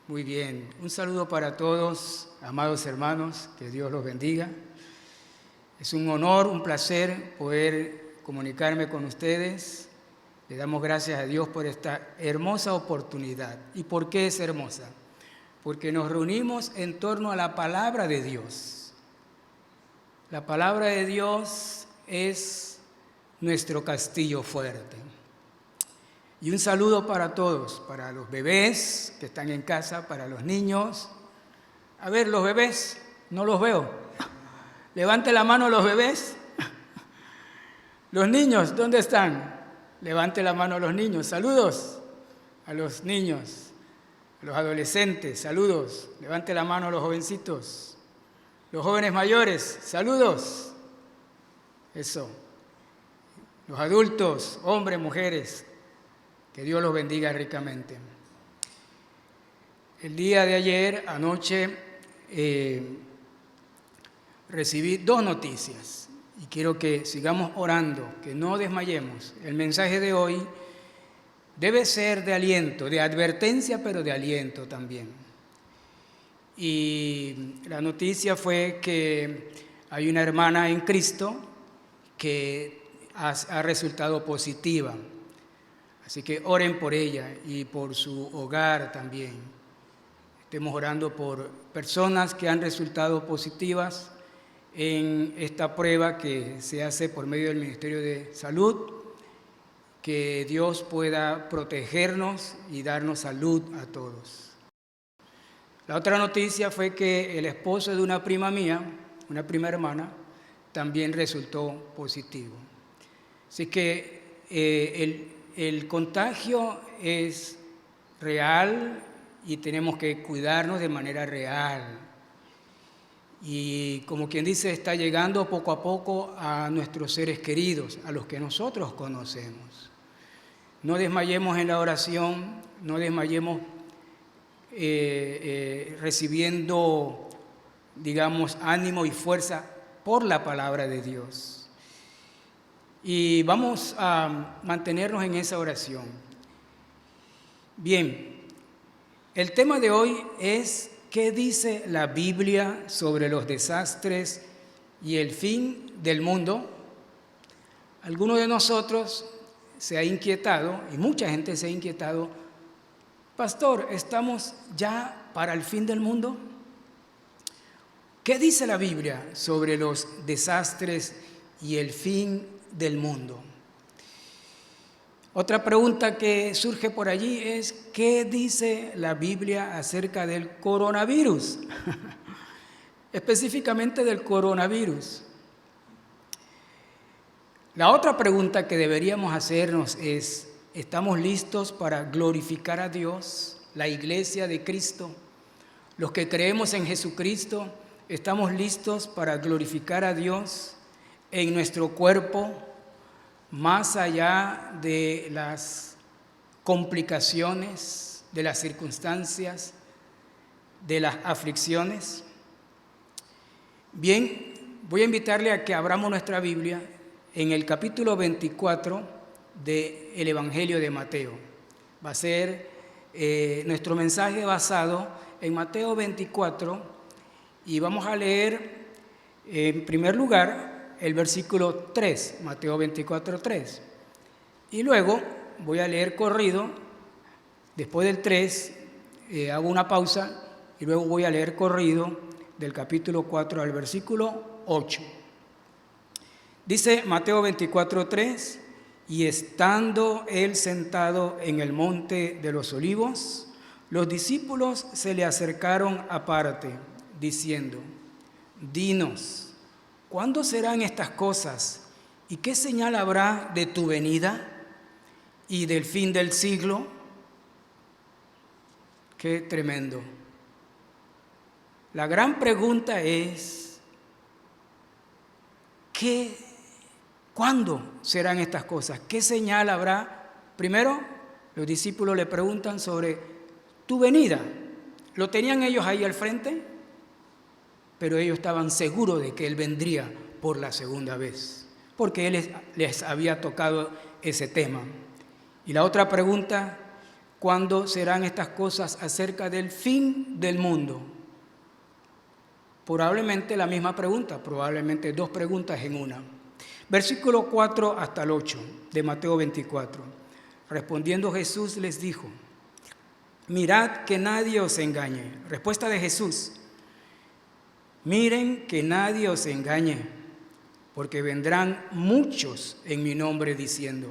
Muy bien, un saludo para todos, amados hermanos, que Dios los bendiga. Es un honor, un placer poder comunicarme con ustedes. Le damos gracias a Dios por esta hermosa oportunidad. ¿Y por qué es hermosa? Porque nos reunimos en torno a la palabra de Dios. La palabra de Dios es nuestro castillo fuerte. Y un saludo para todos, para los bebés que están en casa, para los niños. A ver, los bebés, no los veo. Levante la mano los bebés. Los niños, ¿dónde están? Levante la mano los niños. Saludos a los niños, a los adolescentes, saludos. Levante la mano los jovencitos. Los jóvenes mayores, saludos. Eso. Los adultos, hombres, mujeres. Que Dios los bendiga ricamente. El día de ayer, anoche, recibí dos noticias y quiero que sigamos orando, que no desmayemos. El mensaje de hoy debe ser de aliento, de advertencia, pero de aliento también. Y la noticia fue que hay una hermana en Cristo que ha resultado positiva. Así que oren por ella y por su hogar también. Estemos orando por personas que han resultado positivas en esta prueba que se hace por medio del Ministerio de Salud. Que Dios pueda protegernos y darnos salud a todos. La otra noticia fue que el esposo de una prima mía, una prima hermana, también resultó positivo. Así que el contagio es real y tenemos que cuidarnos de manera real. Y como quien dice, está llegando poco a poco a nuestros seres queridos, a los que nosotros conocemos. No desmayemos en la oración, no desmayemos recibiendo, digamos, ánimo y fuerza por la palabra de Dios. Y vamos a mantenernos en esa oración. Bien, el tema de hoy es ¿qué dice la Biblia sobre los desastres y el fin del mundo? Alguno de nosotros se ha inquietado, y mucha gente se ha inquietado, Pastor, ¿estamos ya para el fin del mundo? ¿Qué dice la Biblia sobre los desastres y el fin del mundo? Otra pregunta que surge por allí es ¿qué dice la Biblia acerca del coronavirus? Específicamente del coronavirus. La otra pregunta que deberíamos hacernos es ¿estamos listos para glorificar a Dios, la iglesia de Cristo? Los que creemos en Jesucristo, ¿estamos listos para glorificar a Dios en nuestro cuerpo, más allá de las complicaciones, de las circunstancias, de las aflicciones? Bien, voy a invitarle a que abramos nuestra Biblia en el capítulo 24 del Evangelio de Mateo. Va a ser nuestro mensaje basado en Mateo 24 y vamos a leer en primer lugar el versículo 3, Mateo 24, 3. Y luego voy a leer corrido, después del 3 hago una pausa y luego voy a leer corrido del capítulo 4 al versículo 8. Dice Mateo 24, 3, y estando él sentado en el monte de los olivos, los discípulos se le acercaron aparte, diciendo, dinos, ¿cuándo serán estas cosas? ¿Y qué señal habrá de tu venida y del fin del siglo? Qué tremendo. La gran pregunta es, ¿cuándo serán estas cosas? ¿Qué señal habrá? Primero, los discípulos le preguntan sobre tu venida. ¿Lo tenían ellos ahí al frente? Pero ellos estaban seguros de que Él vendría por la segunda vez, porque Él les había tocado ese tema. Y la otra pregunta, ¿cuándo serán estas cosas acerca del fin del mundo? Probablemente la misma pregunta, probablemente dos preguntas en una. Versículo 4 hasta el 8 de Mateo 24. Respondiendo Jesús les dijo: mirad que nadie os engañe. Respuesta de Jesús: miren que nadie os engañe, porque vendrán muchos en mi nombre diciendo: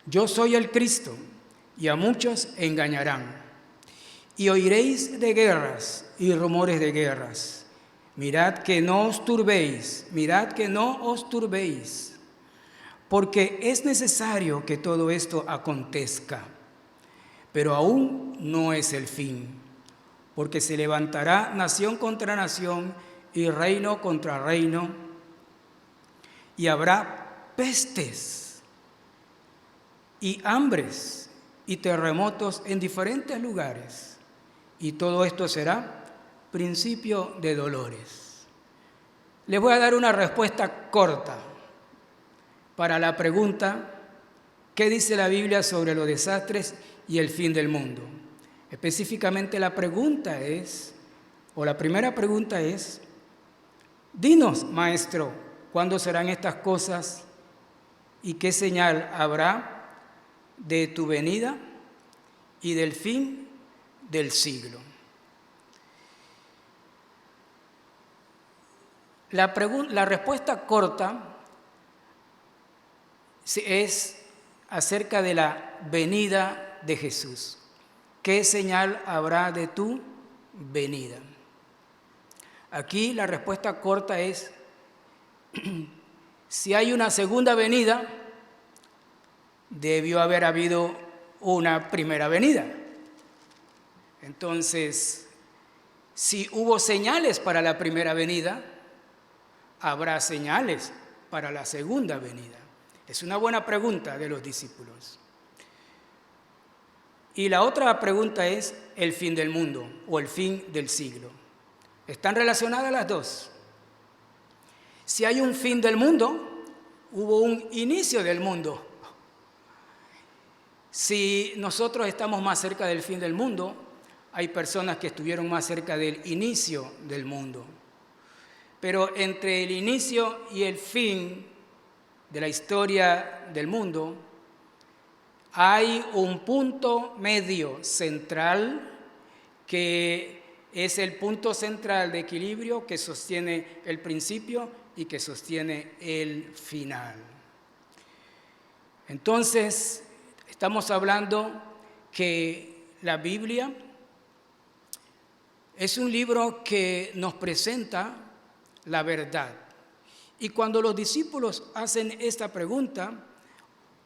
yo soy el Cristo, y a muchos engañarán. Y oiréis de guerras y rumores de guerras. Mirad que no os turbéis, mirad que no os turbéis, porque es necesario que todo esto acontezca, pero aún no es el fin, porque se levantará nación contra nación y reino contra reino, y habrá pestes y hambres y terremotos en diferentes lugares, y todo esto será principio de dolores. Les voy a dar una respuesta corta para la pregunta: ¿qué dice la Biblia sobre los desastres y el fin del mundo? Específicamente la pregunta es, o la primera pregunta es: dinos, maestro, ¿cuándo serán estas cosas y qué señal habrá de tu venida y del fin del siglo? La respuesta corta es acerca de la venida de Jesús. ¿Qué señal habrá de tu venida? Aquí la respuesta corta es: si hay una segunda venida, debió haber habido una primera venida. Entonces, si hubo señales para la primera venida, habrá señales para la segunda venida. Es una buena pregunta de los discípulos. Y la otra pregunta es el fin del mundo o el fin del siglo. ¿Están relacionadas las dos? Si hay un fin del mundo, hubo un inicio del mundo. Si nosotros estamos más cerca del fin del mundo, hay personas que estuvieron más cerca del inicio del mundo. Pero entre el inicio y el fin de la historia del mundo, hay un punto medio central que es el punto central de equilibrio que sostiene el principio y que sostiene el final. Entonces, estamos hablando que la Biblia es un libro que nos presenta la verdad. Y cuando los discípulos hacen esta pregunta,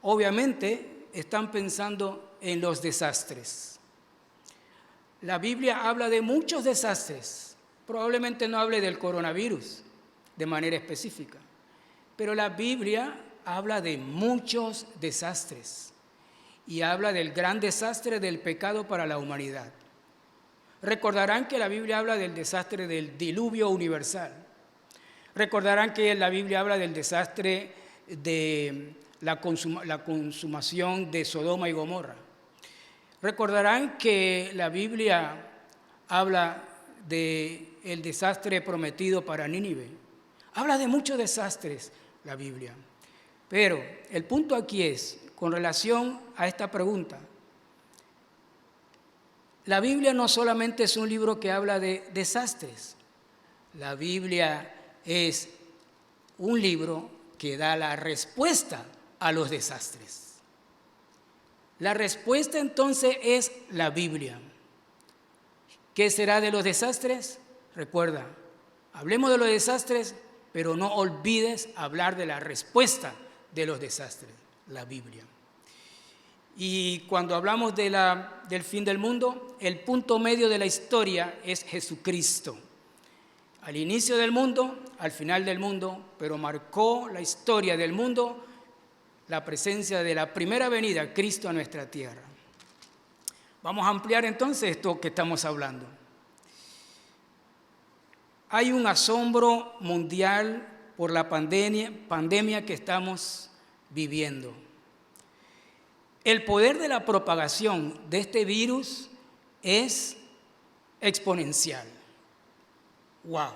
obviamente están pensando en los desastres. La Biblia habla de muchos desastres. Probablemente no hable del coronavirus de manera específica, pero la Biblia habla de muchos desastres y habla del gran desastre del pecado para la humanidad. Recordarán que la Biblia habla del desastre del diluvio universal. Recordarán que la Biblia habla del desastre de la consumación de Sodoma y Gomorra. Recordarán que la Biblia habla del desastre prometido para Nínive. Habla de muchos desastres la Biblia. Pero el punto aquí es, con relación a esta pregunta, la Biblia no solamente es un libro que habla de desastres. La Biblia es un libro que da la respuesta a los desastres. La respuesta entonces es la Biblia. ¿Qué será de los desastres? Recuerda, hablemos de los desastres, pero no olvides hablar de la respuesta de los desastres, la Biblia. Y cuando hablamos del fin del mundo, el punto medio de la historia es Jesucristo. Al inicio del mundo, al final del mundo, pero marcó la historia del mundo la presencia de la primera venida, Cristo a nuestra tierra. Vamos a ampliar entonces esto que estamos hablando. Hay un asombro mundial por la pandemia que estamos viviendo. El poder de la propagación de este virus es exponencial. ¡Wow!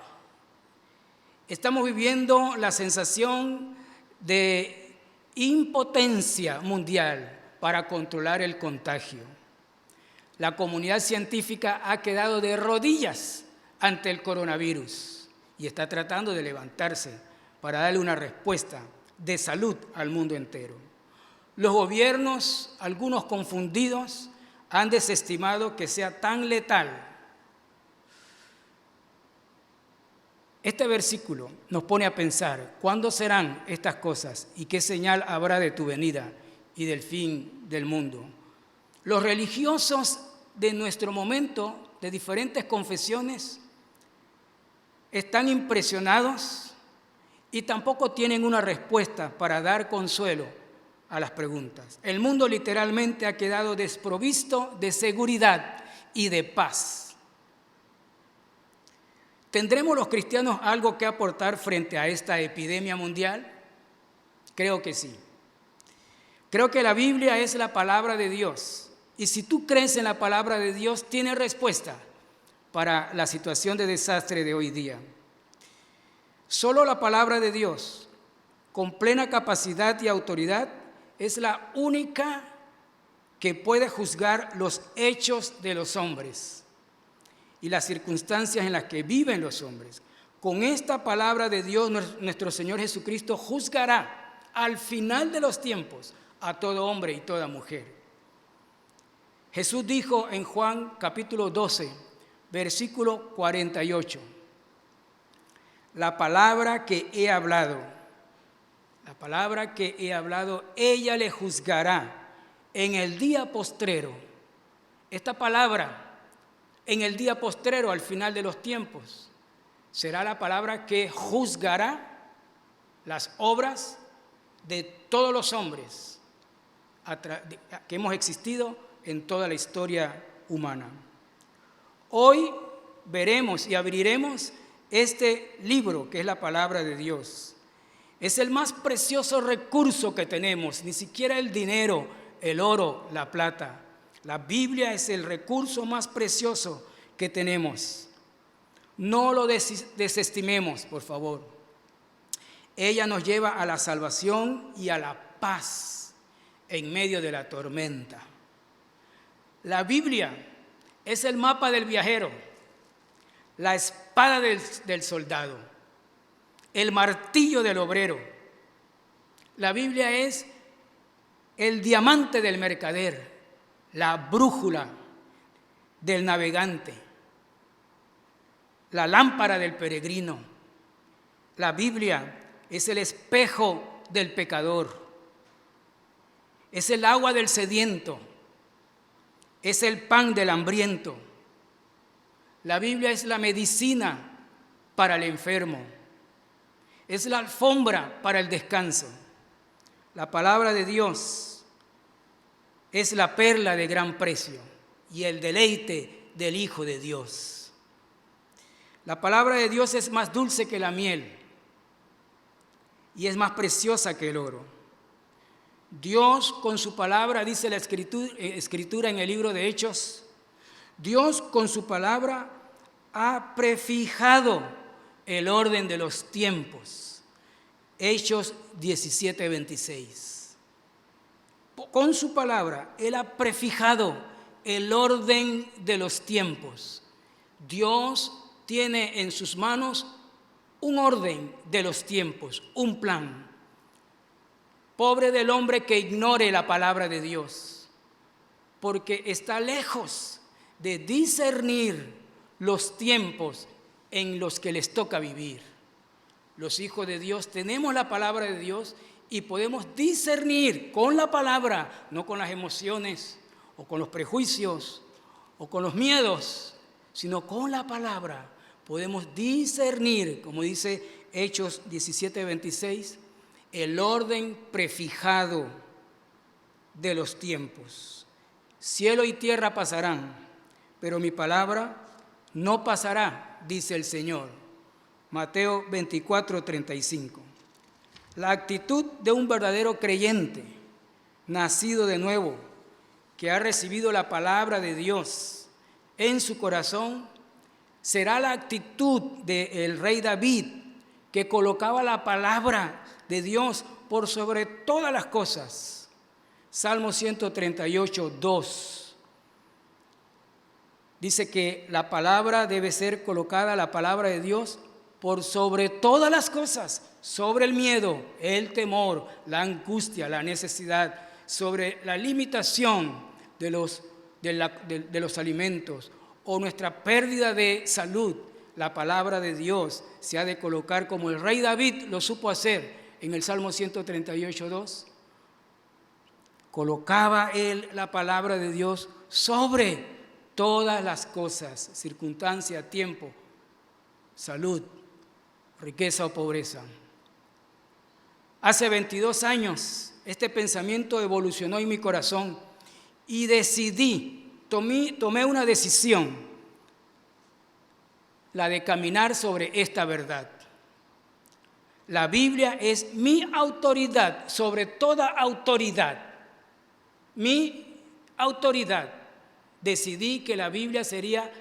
Estamos viviendo la sensación de impotencia mundial para controlar el contagio. La comunidad científica ha quedado de rodillas ante el coronavirus y está tratando de levantarse para darle una respuesta de salud al mundo entero. Los gobiernos, algunos confundidos, han desestimado que sea tan letal. Este versículo nos pone a pensar, ¿cuándo serán estas cosas y qué señal habrá de tu venida y del fin del mundo? Los religiosos de nuestro momento, de diferentes confesiones, están impresionados y tampoco tienen una respuesta para dar consuelo a las preguntas. El mundo literalmente ha quedado desprovisto de seguridad y de paz. ¿Tendremos los cristianos algo que aportar frente a esta epidemia mundial? Creo que sí. Creo que la Biblia es la palabra de Dios. Y si tú crees en la palabra de Dios, tiene respuesta para la situación de desastre de hoy día. Solo la palabra de Dios, con plena capacidad y autoridad, es la única que puede juzgar los hechos de los hombres y las circunstancias en las que viven los hombres. Con esta palabra de Dios, nuestro Señor Jesucristo juzgará al final de los tiempos a todo hombre y toda mujer. Jesús dijo en Juan capítulo 12, versículo 48, la palabra que he hablado, ella le juzgará en el día postrero. Esta palabra, en el día postrero, al final de los tiempos, será la palabra que juzgará las obras de todos los hombres que hemos existido en toda la historia humana. Hoy veremos y abriremos este libro que es la palabra de Dios. Es el más precioso recurso que tenemos, ni siquiera el dinero, el oro, la plata. La Biblia es el recurso más precioso que tenemos. No lo desestimemos, por favor. Ella nos lleva a la salvación y a la paz en medio de la tormenta. La Biblia es el mapa del viajero, la espada del soldado, el martillo del obrero. La Biblia es el diamante del mercader, la brújula del navegante, la lámpara del peregrino. La Biblia es el espejo del pecador, es el agua del sediento, es el pan del hambriento. La Biblia es la medicina para el enfermo, es la alfombra para el descanso. La palabra de Dios es la perla de gran precio y el deleite del Hijo de Dios. La palabra de Dios es más dulce que la miel y es más preciosa que el oro. Dios con su palabra, dice la escritura en el libro de Hechos, Dios con su palabra ha prefijado el orden de los tiempos. Hechos 17:26. Con su palabra, Él ha prefijado el orden de los tiempos. Dios tiene en sus manos un orden de los tiempos, un plan. Pobre del hombre que ignore la palabra de Dios, porque está lejos de discernir los tiempos en los que les toca vivir. Los hijos de Dios tenemos la palabra de Dios y podemos discernir con la palabra, no con las emociones o con los prejuicios o con los miedos, sino con la palabra podemos discernir, como dice Hechos 17:26, el orden prefijado de los tiempos. Cielo y tierra pasarán, pero mi palabra no pasará, dice el Señor. Mateo 24:35. La actitud de un verdadero creyente nacido de nuevo, que ha recibido la palabra de Dios en su corazón, será la actitud del rey David, que colocaba la palabra de Dios por sobre todas las cosas. Salmo 138, 2. Dice que la palabra debe ser colocada, la palabra de Dios, por sobre todas las cosas, sobre el miedo, el temor, la angustia, la necesidad, sobre la limitación de los alimentos o nuestra pérdida de salud. La palabra de Dios se ha de colocar como el rey David lo supo hacer en el Salmo 138, 2. Colocaba él la palabra de Dios sobre todas las cosas, circunstancia, tiempo, salud, riqueza o pobreza. Hace 22 años este pensamiento evolucionó en mi corazón y tomé una decisión, la de caminar sobre esta verdad. La Biblia es mi autoridad sobre toda autoridad. Mi autoridad. Decidí que la Biblia sería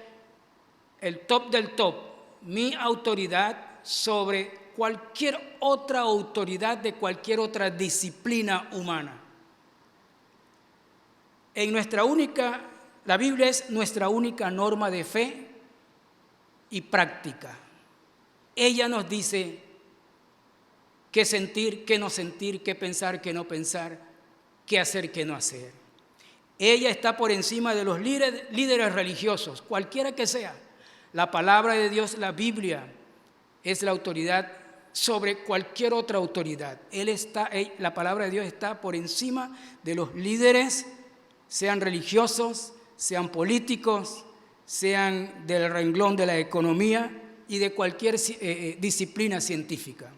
el top del top. Mi autoridad sobre cualquier otra autoridad de cualquier otra disciplina humana. La Biblia es nuestra única norma de fe y práctica. Ella nos dice qué sentir, qué no sentir, qué pensar, qué no pensar, qué hacer, qué no hacer. Ella está por encima de los líderes religiosos, cualquiera que sea. La palabra de Dios, la Biblia, es la autoridad sobre cualquier otra autoridad. La palabra de Dios está por encima de los líderes, sean religiosos, sean políticos, sean del renglón de la economía y de cualquier disciplina científica.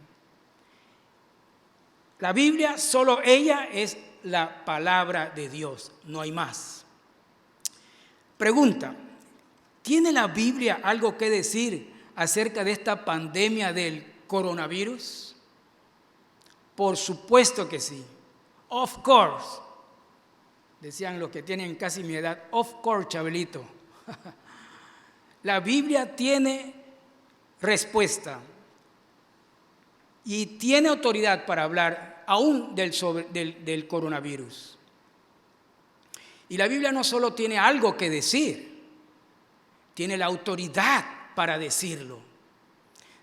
La Biblia, solo ella es la palabra de Dios, no hay más. Pregunta: ¿tiene la Biblia algo que decir acerca de esta pandemia del coronavirus? Por supuesto que sí. Of course. Decían los que tienen casi mi edad. Of course, Chabelito. La Biblia tiene respuesta y tiene autoridad para hablar aún del coronavirus. Y la Biblia no solo tiene algo que decir, tiene la autoridad para decirlo.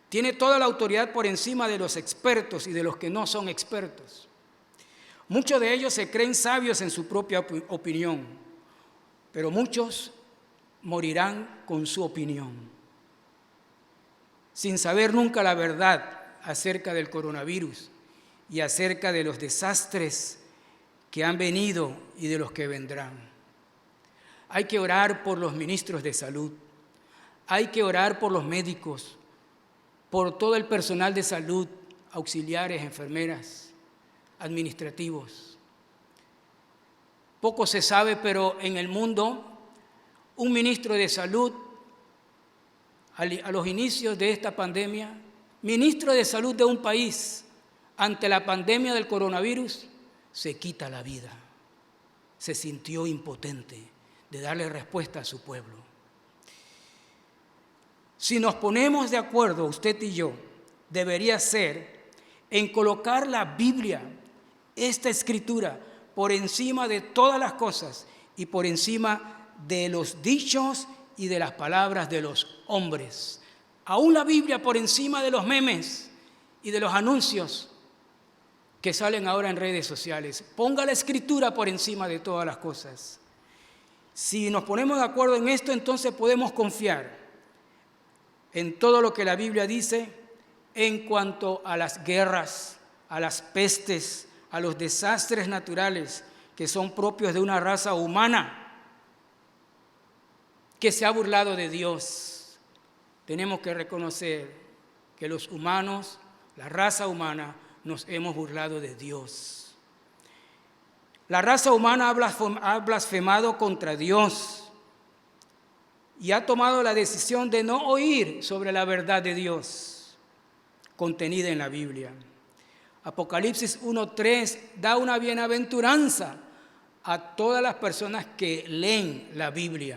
Tiene toda la autoridad por encima de los expertos y de los que no son expertos. Muchos de ellos se creen sabios en su propia opinión, pero muchos morirán con su opinión, sin saber nunca la verdad acerca del coronavirus y acerca de los desastres que han venido y de los que vendrán. Hay que orar por los ministros de salud, hay que orar por los médicos, por todo el personal de salud, auxiliares, enfermeras, administrativos. Poco se sabe, pero en el mundo, un ministro de salud, a los inicios de esta pandemia, ministro de salud de un país, ante la pandemia del coronavirus, se quita la vida. Se sintió impotente de darle respuesta a su pueblo. Si nos ponemos de acuerdo, usted y yo, debería ser en colocar la Biblia, esta escritura, por encima de todas las cosas y por encima de los dichos y de las palabras de los hombres. Aún la Biblia por encima de los memes y de los anuncios que salen ahora en redes sociales. Ponga la escritura por encima de todas las cosas. Si nos ponemos de acuerdo en esto, entonces podemos confiar en todo lo que la Biblia dice en cuanto a las guerras, a las pestes, a los desastres naturales que son propios de una raza humana que se ha burlado de Dios. Tenemos que reconocer que los humanos, la raza humana, nos hemos burlado de Dios. La raza humana ha blasfemado contra Dios y ha tomado la decisión de no oír sobre la verdad de Dios contenida en la Biblia. Apocalipsis 1:3 da una bienaventuranza a todas las personas que leen la Biblia.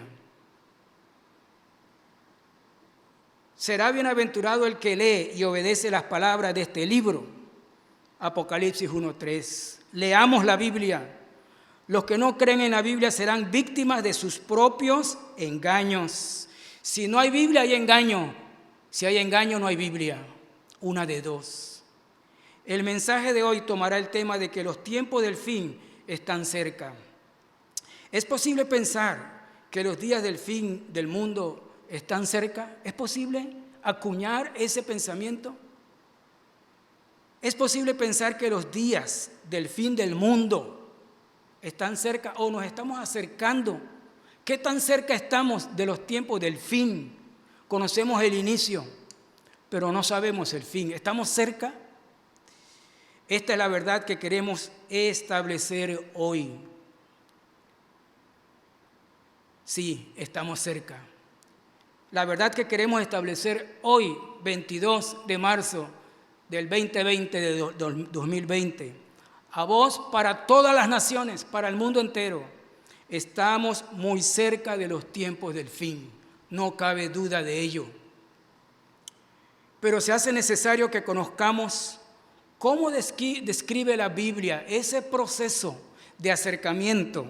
Será bienaventurado el que lee y obedece las palabras de este libro. Apocalipsis 1:3. Leamos la Biblia. Los que no creen en la Biblia serán víctimas de sus propios engaños. Si no hay Biblia, hay engaño. Si hay engaño, no hay Biblia. Una de dos. El mensaje de hoy tomará el tema de que los tiempos del fin están cerca. ¿Es posible pensar que los días del fin del mundo están cerca? ¿Es posible acuñar ese pensamiento? ¿Es posible pensar que los días del fin del mundo están cerca o nos estamos acercando? ¿Qué tan cerca estamos de los tiempos del fin? Conocemos el inicio, pero no sabemos el fin. ¿Estamos cerca? Esta es la verdad que queremos establecer hoy. Sí, estamos cerca. La verdad que queremos establecer hoy, 22 de marzo del 2020, de 2020, a vos, para todas las naciones, para el mundo entero, estamos muy cerca de los tiempos del fin, no cabe duda de ello. Pero se hace necesario que conozcamos cómo describe la Biblia ese proceso de acercamiento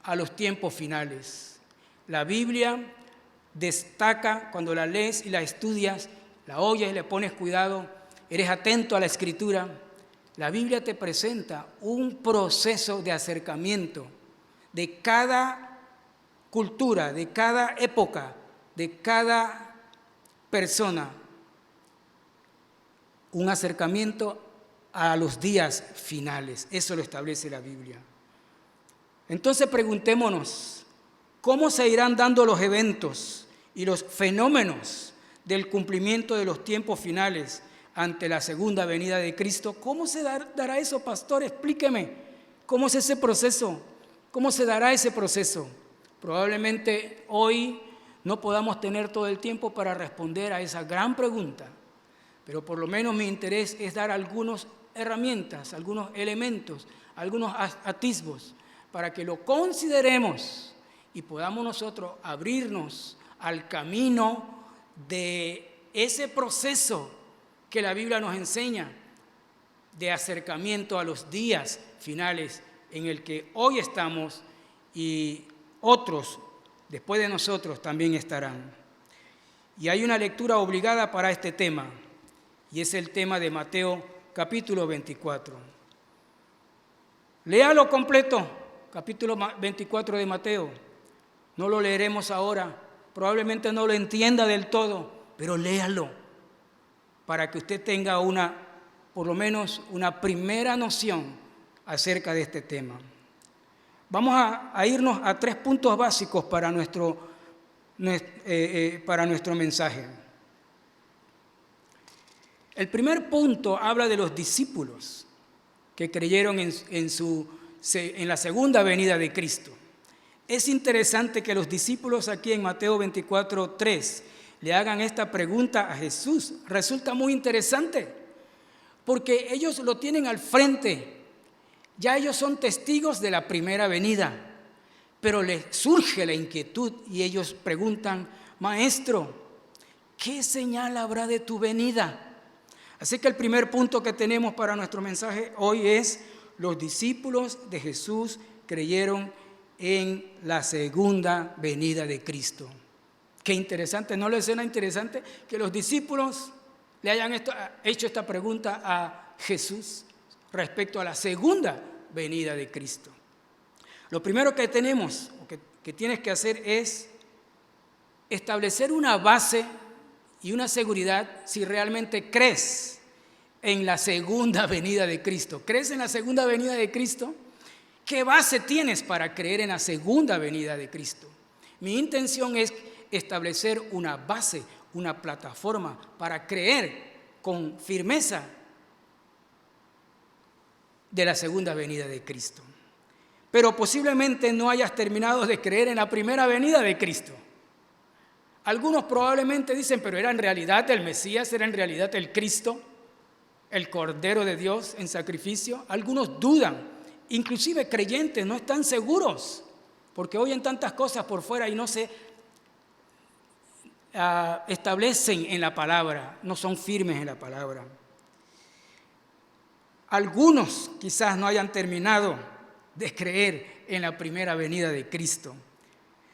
a los tiempos finales. La Biblia destaca, cuando la lees y la estudias, la oyes y le pones cuidado, eres atento a la Escritura. La Biblia te presenta un proceso de acercamiento de cada cultura, de cada época, de cada persona. Un acercamiento a los días finales. Eso lo establece la Biblia. Entonces preguntémonos, ¿cómo se irán dando los eventos y los fenómenos del cumplimiento de los tiempos finales ante la segunda venida de Cristo? ¿Cómo se dará eso, pastor? Explíqueme. ¿Cómo es ese proceso? ¿Cómo se dará ese proceso? Probablemente hoy no podamos tener todo el tiempo para responder a esa gran pregunta, pero por lo menos mi interés es dar algunas herramientas, algunos elementos, algunos atisbos para que lo consideremos y podamos nosotros abrirnos al camino de ese proceso que la Biblia nos enseña de acercamiento a los días finales en el que hoy estamos y otros después de nosotros también estarán. Y hay una lectura obligada para este tema, y es el tema de Mateo capítulo 24. Léalo completo, capítulo 24 de Mateo. No lo leeremos ahora, probablemente no lo entienda del todo, pero léalo para que usted tenga por lo menos una primera noción acerca de este tema. Vamos a irnos a 3 puntos básicos para nuestro mensaje. El primer punto habla de los discípulos que creyeron en la segunda venida de Cristo. Es interesante que los discípulos aquí en Mateo 24:3 le hagan esta pregunta a Jesús. Resulta muy interesante porque ellos lo tienen al frente. Ya ellos son testigos de la primera venida, pero les surge la inquietud y ellos preguntan: Maestro, ¿qué señal habrá de tu venida? Así que el primer punto que tenemos para nuestro mensaje hoy es: los discípulos de Jesús creyeron en la segunda venida de Cristo. Qué interesante, ¿no les suena interesante que los discípulos le hayan hecho esta pregunta a Jesús respecto a la segunda venida de Cristo? Lo primero que tenemos, o que tienes que hacer, es establecer una base y una seguridad si realmente crees en la segunda venida de Cristo. ¿Crees en la segunda venida de Cristo? ¿Qué base tienes para creer en la segunda venida de Cristo? Mi intención es establecer una base, una plataforma para creer con firmeza de la segunda venida de Cristo. Pero posiblemente no hayas terminado de creer en la primera venida de Cristo. Algunos probablemente dicen: pero ¿era en realidad el Mesías? ¿Era en realidad el Cristo? el Cordero de Dios en sacrificio. Algunos dudan, inclusive creyentes no están seguros, porque oyen tantas cosas por fuera y no se establecen en la palabra, no son firmes en la palabra. Algunos quizás no hayan terminado de creer en la primera venida de Cristo.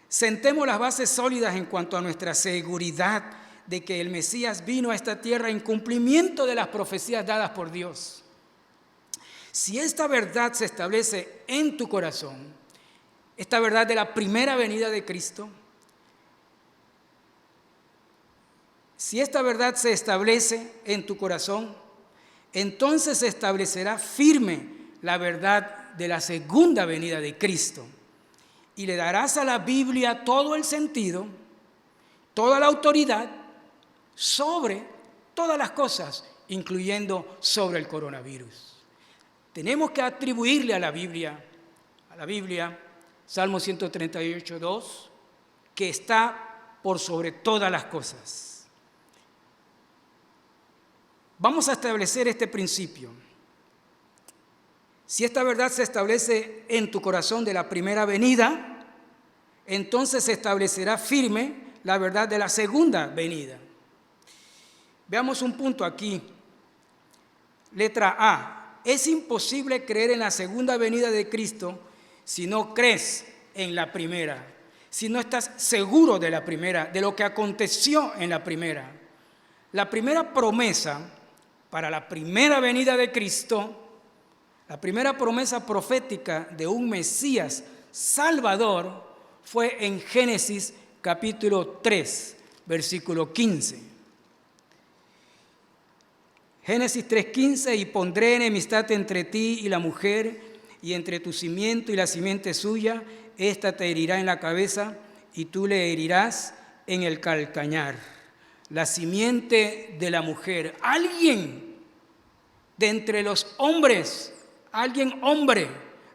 Sentemos las bases sólidas en cuanto a nuestra seguridad de que el Mesías vino a esta tierra en cumplimiento de las profecías dadas por Dios. Si esta verdad se establece en tu corazón, esta verdad de la primera venida de Cristo, si esta verdad se establece en tu corazón, entonces se establecerá firme la verdad de la segunda venida de Cristo. Y le darás a la Biblia todo el sentido, toda la autoridad sobre todas las cosas, incluyendo sobre el coronavirus. Tenemos que atribuirle a la Biblia, Salmo 138, 2, que está por sobre todas las cosas. Vamos a establecer este principio. Si esta verdad se establece en tu corazón de la primera venida, entonces se establecerá firme la verdad de la segunda venida. Veamos un punto aquí. Letra A. Es imposible creer en la segunda venida de Cristo si no crees en la primera, si no estás seguro de la primera, de lo que aconteció en la primera. La primera promesa para la primera venida de Cristo, la primera promesa profética de un Mesías Salvador fue en Génesis capítulo 3, versículo 15. Génesis 3:15, y pondré enemistad entre ti y la mujer, y entre tu simiente y la simiente suya, ésta te herirá en la cabeza, y tú le herirás en el calcañar. La simiente de la mujer, alguien de entre los hombres, alguien hombre,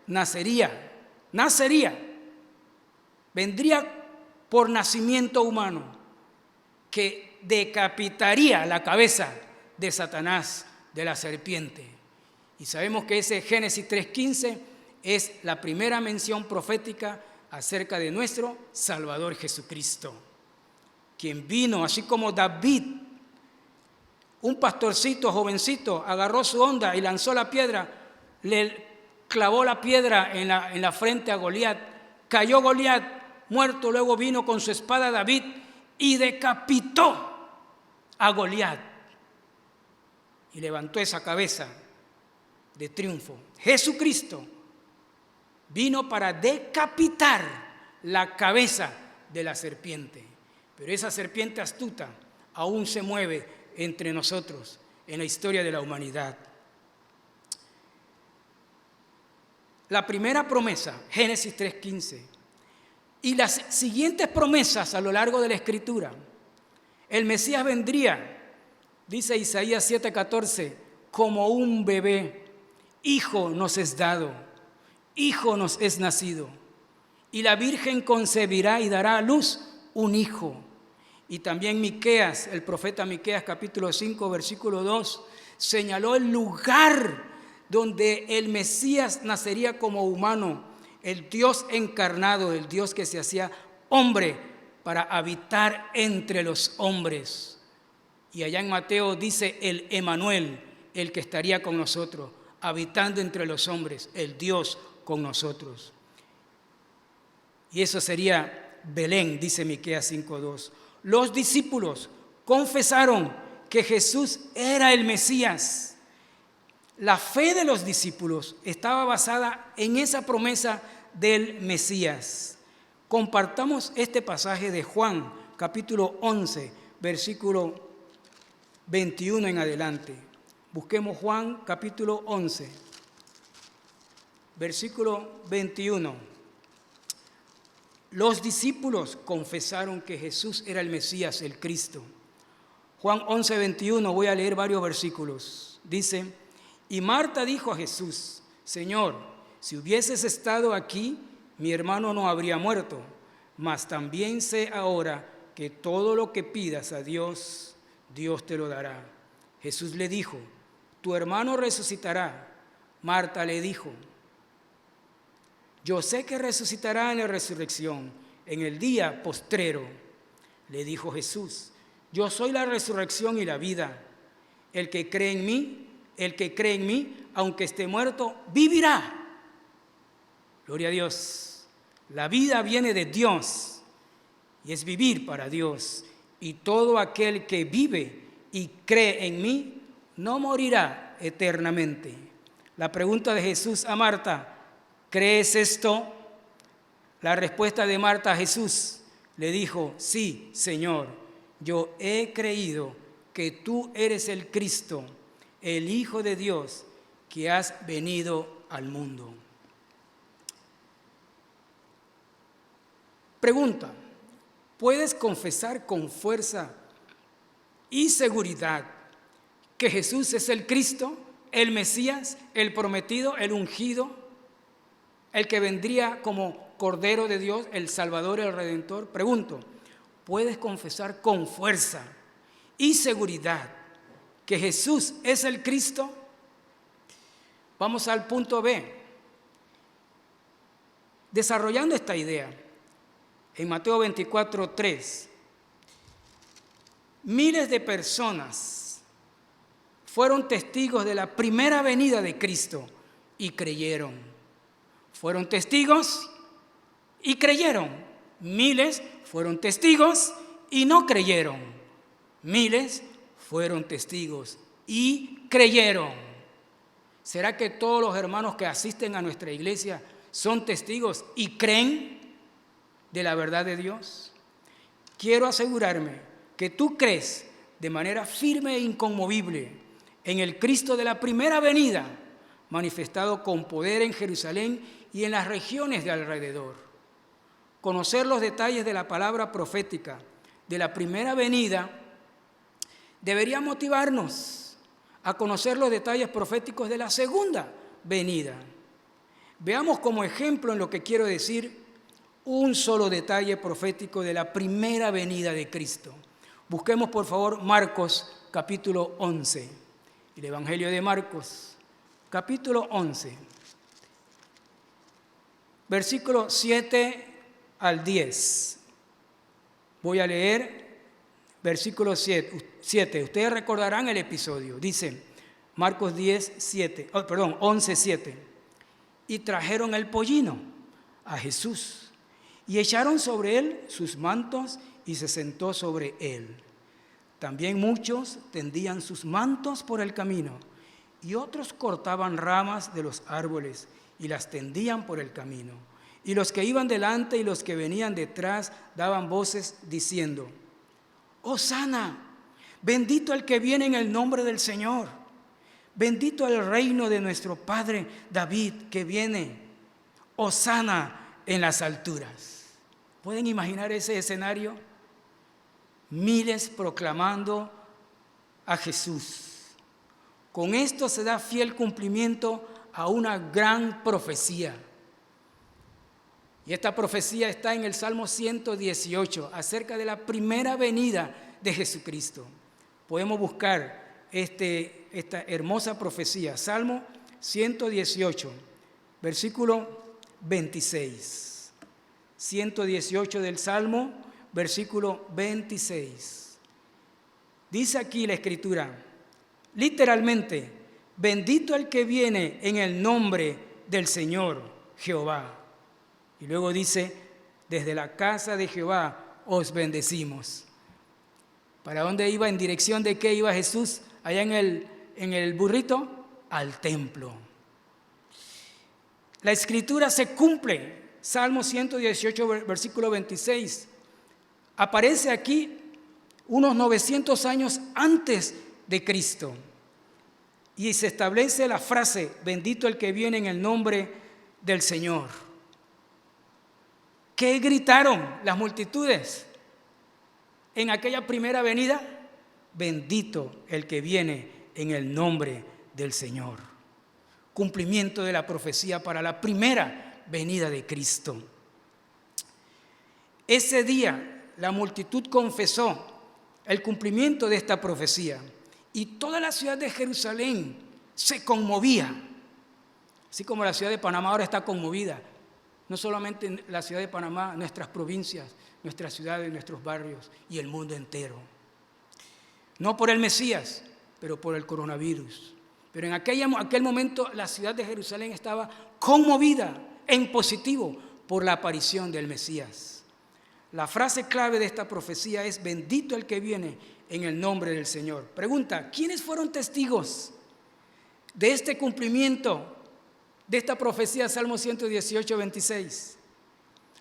nacería, vendría por nacimiento humano, que decapitaría la cabeza de Satanás, de la serpiente. Y sabemos que ese Génesis 3:15 es la primera mención profética acerca de nuestro Salvador Jesucristo, quien vino, así como David, un pastorcito jovencito, agarró su honda y lanzó la piedra, le clavó la piedra en la frente a Goliat, cayó Goliat muerto, luego vino con su espada David y decapitó a Goliat y levantó esa cabeza de triunfo. Jesucristo vino para decapitar la cabeza de la serpiente, pero esa serpiente astuta aún se mueve entre nosotros en la historia de la humanidad. La primera promesa, Génesis 3:15, y las siguientes promesas a lo largo de la Escritura. El Mesías vendría, dice Isaías 7:14, como un bebé, hijo nos es dado, hijo nos es nacido, y la Virgen concebirá y dará a luz un hijo. Y también Miqueas, el profeta Miqueas capítulo 5, versículo 2, señaló el lugar donde el Mesías nacería como humano, el Dios encarnado, el Dios que se hacía hombre para habitar entre los hombres. Y allá en Mateo dice el Emanuel, el que estaría con nosotros, habitando entre los hombres, el Dios con nosotros. Y eso sería Belén, dice Miqueas 5:2. Los discípulos confesaron que Jesús era el Mesías. La fe de los discípulos estaba basada en esa promesa del Mesías. Compartamos este pasaje de Juan, capítulo 11, versículo 21 en adelante. Busquemos Juan, capítulo 11, versículo 21. Los discípulos confesaron que Jesús era el Mesías, el Cristo. Juan 11, 21, voy a leer varios versículos. Dice, y Marta dijo a Jesús, Señor, si hubieses estado aquí, mi hermano no habría muerto, mas también sé ahora que todo lo que pidas a Dios, Dios te lo dará. Jesús le dijo, tu hermano resucitará. Marta le dijo, yo sé que resucitará en la resurrección, en el día postrero. Le dijo Jesús, yo soy la resurrección y la vida. El que cree en mí, aunque esté muerto, vivirá. Gloria a Dios. La vida viene de Dios y es vivir para Dios. Y todo aquel que vive y cree en mí no morirá eternamente. La pregunta de Jesús a Marta, ¿crees esto? La respuesta de Marta a Jesús le dijo, sí, Señor, yo he creído que tú eres el Cristo, el Hijo de Dios, que has venido al mundo. Pregunta, ¿puedes confesar con fuerza y seguridad que Jesús es el Cristo, el Mesías, el prometido, el ungido, el que vendría como Cordero de Dios, el Salvador, el Redentor? Pregunto, ¿puedes confesar con fuerza y seguridad que Jesús es el Cristo? Vamos al punto B. Desarrollando esta idea, en Mateo 24:3, miles de personas fueron testigos de la primera venida de Cristo y creyeron. Fueron testigos y creyeron. Miles fueron testigos y no creyeron. Miles fueron testigos y creyeron. ¿Será que todos los hermanos que asisten a nuestra iglesia son testigos y creen de la verdad de Dios? Quiero asegurarme que tú crees de manera firme e inconmovible en el Cristo de la primera venida, manifestado con poder en Jerusalén y en las regiones de alrededor. Conocer los detalles de la palabra profética de la primera venida debería motivarnos a conocer los detalles proféticos de la segunda venida. Veamos como ejemplo en lo que quiero decir un solo detalle profético de la primera venida de Cristo. Busquemos por favor Marcos capítulo 11, el Evangelio de Marcos capítulo 11, versículo 7 al 10. Voy a leer versículo 7. Ustedes recordarán el episodio. Dice Marcos 11, 7. Y trajeron el pollino a Jesús y echaron sobre él sus mantos y se sentó sobre él. También muchos tendían sus mantos por el camino y otros cortaban ramas de los árboles y las tendían por el camino. Y los que iban delante y los que venían detrás daban voces diciendo: Hosana, bendito el que viene en el nombre del Señor, bendito el reino de nuestro padre David que viene, Hosana en las alturas. ¿Pueden imaginar ese escenario? Miles proclamando a Jesús. Con esto se da fiel cumplimiento a una gran profecía. Y esta profecía está en el Salmo 118, acerca de la primera venida de Jesucristo. Podemos buscar esta hermosa profecía. Salmo 118, versículo 26. 118 del Salmo, versículo 26. Dice aquí la Escritura, literalmente, bendito el que viene en el nombre del Señor Jehová. Y luego dice, desde la casa de Jehová os bendecimos. ¿Para dónde iba? ¿En dirección de qué iba Jesús? Allá en el burrito, al templo. La Escritura se cumple. Salmo 118, versículo 26. Aparece aquí unos 900 años antes de Cristo. Y se establece la frase, bendito el que viene en el nombre del Señor. ¿Qué gritaron las multitudes en aquella primera venida? Bendito el que viene en el nombre del Señor. Cumplimiento de la profecía para la primera venida de Cristo. Ese día la multitud confesó el cumplimiento de esta profecía y toda la ciudad de Jerusalén se conmovía. Así como la ciudad de Panamá ahora está conmovida. No solamente la ciudad de Panamá, nuestras provincias, nuestras ciudades, nuestros barrios y el mundo entero. No por el Mesías, pero por el coronavirus. Pero en aquel momento la ciudad de Jerusalén estaba conmovida en positivo por la aparición del Mesías. La frase clave de esta profecía es: bendito el que viene en el nombre del Señor. Pregunta: ¿quiénes fueron testigos de este cumplimiento de esta profecía? Salmo 118, 26.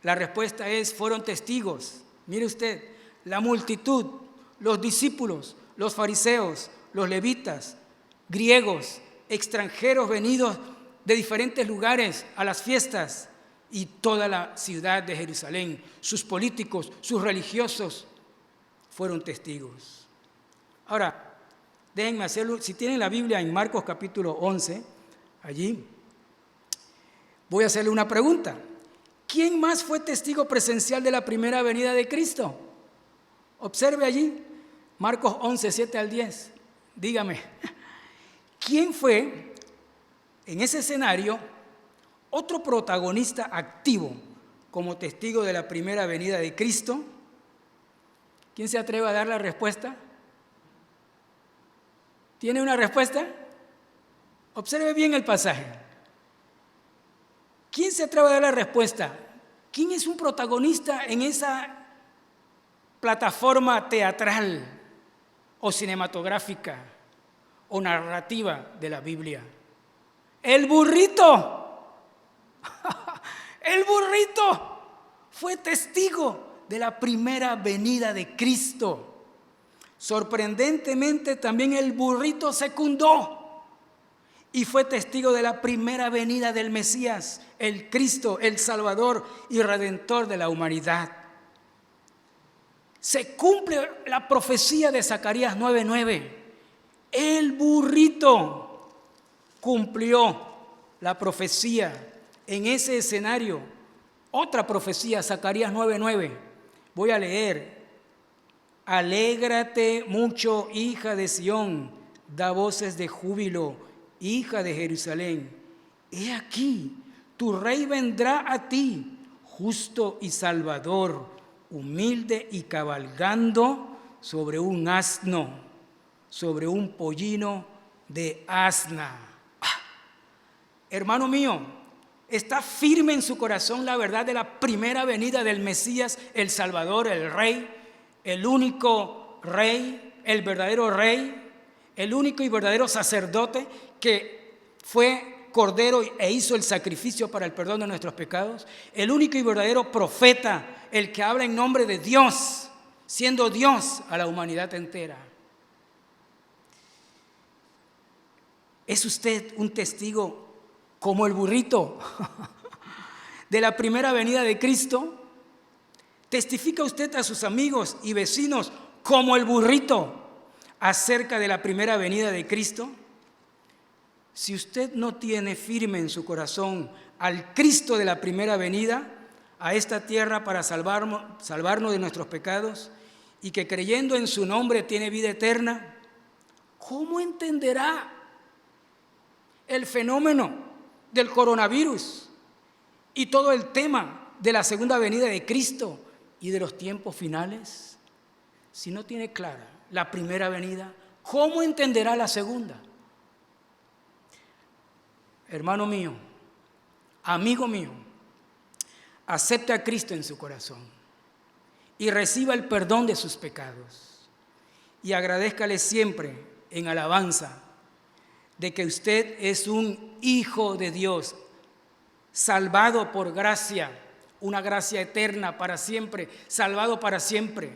La respuesta es: fueron testigos. Mire usted, la multitud, los discípulos, los fariseos, los levitas, griegos, extranjeros venidos de diferentes lugares a las fiestas, y toda la ciudad de Jerusalén, sus políticos, sus religiosos, fueron testigos. Ahora, déjenme hacerlo. Si tienen la Biblia en Marcos capítulo 11, allí, voy a hacerle una pregunta. ¿Quién más fue testigo presencial de la primera venida de Cristo? Observe allí, Marcos 11, 7 al 10. Dígame, ¿quién fue en ese escenario otro protagonista activo como testigo de la primera venida de Cristo? ¿Quién se atreve a dar la respuesta? ¿Tiene una respuesta? Observe bien el pasaje. ¿Quién se atreve a dar la respuesta? ¿Quién es un protagonista en esa plataforma teatral o cinematográfica o narrativa de la Biblia? ¡El burrito! El burrito fue testigo de la primera venida de Cristo. Sorprendentemente, también el burrito secundó y fue testigo de la primera venida del Mesías, el Cristo, el Salvador y Redentor de la humanidad. Se cumple la profecía de Zacarías 9:9. El burrito cumplió la profecía en ese escenario. Otra profecía, Zacarías 9:9. Voy a leer. Alégrate mucho, hija de Sión, da voces de júbilo, hija de Jerusalén. He aquí, tu rey vendrá a ti, justo y salvador, humilde y cabalgando sobre un asno, sobre un pollino de asna. Hermano mío, ¿está firme en su corazón la verdad de la primera venida del Mesías, el Salvador, el Rey, el único Rey, el verdadero Rey, el único y verdadero sacerdote que fue Cordero e hizo el sacrificio para el perdón de nuestros pecados? El único y verdadero profeta, el que habla en nombre de Dios, siendo Dios a la humanidad entera. ¿Es usted un testigo como el burrito de la primera venida de Cristo? ¿Testifica usted a sus amigos y vecinos como el burrito acerca de la primera venida de Cristo? Si usted no tiene firme en su corazón al Cristo de la primera venida a esta tierra para salvarnos de nuestros pecados, y que creyendo en su nombre tiene vida eterna, ¿cómo entenderá el fenómeno del coronavirus y todo el tema de la segunda venida de Cristo y de los tiempos finales? Si no tiene clara la primera venida, ¿cómo entenderá la segunda? Hermano mío, amigo mío, acepte a Cristo en su corazón y reciba el perdón de sus pecados, y agradézcale siempre en alabanza de que usted es un hijo de Dios, salvado por gracia, una gracia eterna para siempre, salvado para siempre.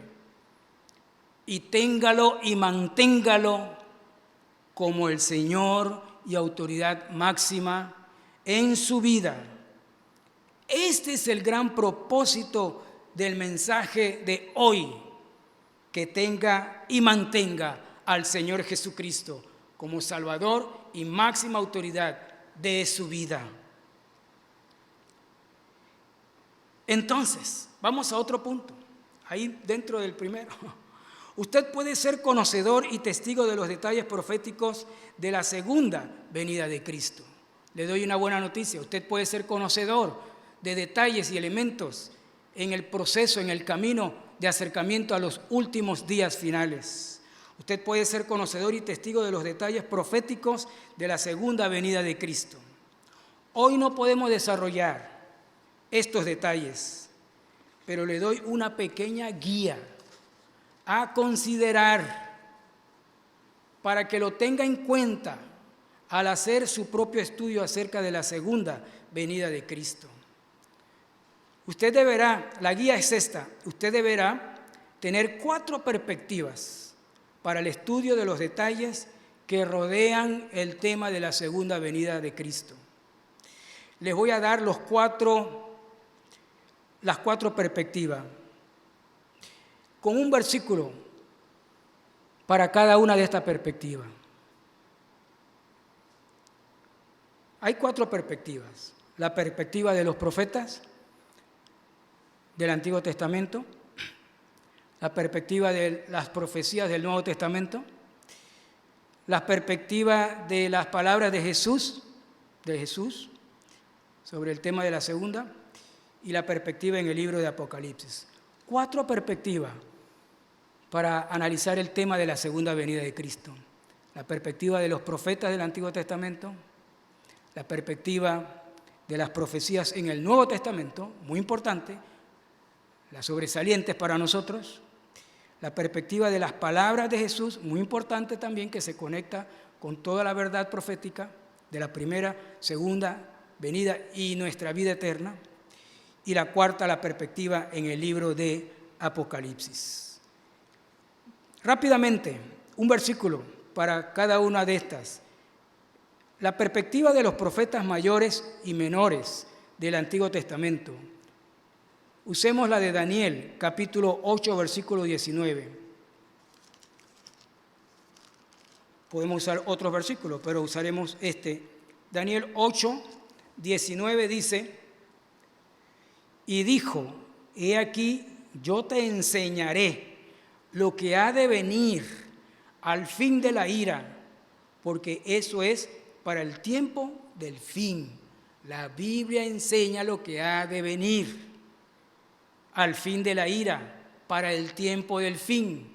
Y téngalo y manténgalo como el Señor y autoridad máxima en su vida. Este es el gran propósito del mensaje de hoy: que tenga y mantenga al Señor Jesucristo como Salvador y máxima autoridad de su vida. Entonces, vamos a otro punto, ahí dentro del primero. Usted puede ser conocedor y testigo de los detalles proféticos de la segunda venida de Cristo. Le doy una buena noticia. Usted puede ser conocedor de detalles y elementos en el proceso, en el camino de acercamiento a los últimos días finales. Usted puede ser conocedor y testigo de los detalles proféticos de la segunda venida de Cristo. Hoy no podemos desarrollar estos detalles, pero le doy una pequeña guía a considerar para que lo tenga en cuenta al hacer su propio estudio acerca de la segunda venida de Cristo. Usted deberá, la guía es esta, usted deberá tener 4 perspectivas para el estudio de los detalles que rodean el tema de la segunda venida de Cristo. Les voy a dar las 4 perspectivas, con un versículo para cada una de estas perspectivas. Hay 4 perspectivas. La perspectiva de los profetas del Antiguo Testamento, la perspectiva de las profecías del Nuevo Testamento, la perspectiva de las palabras de Jesús sobre el tema de la segunda, y la perspectiva en el libro de Apocalipsis. 4 perspectivas para analizar el tema de la segunda venida de Cristo. La perspectiva de los profetas del Antiguo Testamento, la perspectiva de las profecías en el Nuevo Testamento, muy importante, las sobresalientes para nosotros, la perspectiva de las palabras de Jesús, muy importante también, que se conecta con toda la verdad profética de la primera, segunda venida y nuestra vida eterna, y la 4, la perspectiva en el libro de Apocalipsis. Rápidamente, un versículo para cada una de estas. La perspectiva de los profetas mayores y menores del Antiguo Testamento. Usemos la de Daniel, capítulo 8, versículo 19. Podemos usar otros versículos, pero usaremos este. Daniel 8, 19 dice: y dijo, he aquí, yo te enseñaré lo que ha de venir al fin de la ira, porque eso es para el tiempo del fin. La Biblia enseña lo que ha de venir al fin de la ira, para el tiempo del fin.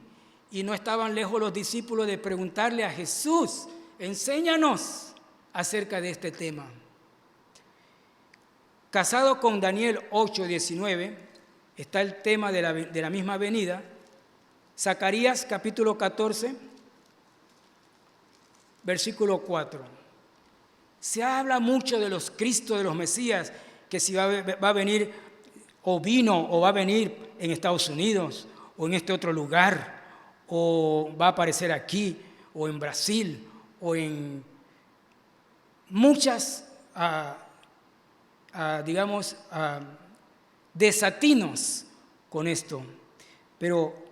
Y no estaban lejos los discípulos de preguntarle a Jesús: enséñanos acerca de este tema. Casado con Daniel 8:19 está el tema de la misma venida. Zacarías capítulo 14, versículo 4. Se habla mucho de los Cristos, de los Mesías, que si va a venir o vino o va a venir en Estados Unidos o en este otro lugar, o va a aparecer aquí o en Brasil o en muchas desatinos con esto. Pero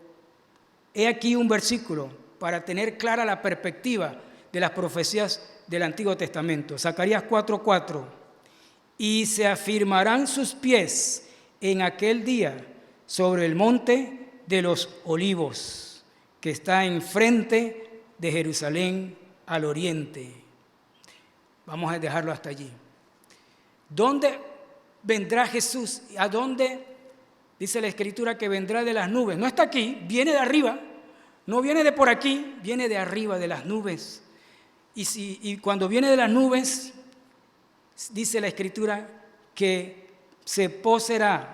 he aquí un versículo para tener clara la perspectiva de las profecías del Antiguo Testamento. Zacarías 4:4. Y se afirmarán sus pies en aquel día sobre el monte de los olivos, que está enfrente de Jerusalén al oriente. Vamos a dejarlo hasta allí. ¿Dónde vendrá Jesús? ¿A dónde? Dice la Escritura que vendrá de las nubes. No está aquí, viene de arriba. No viene de por aquí, viene de arriba, de las nubes. Y cuando viene de las nubes, dice la Escritura que se posará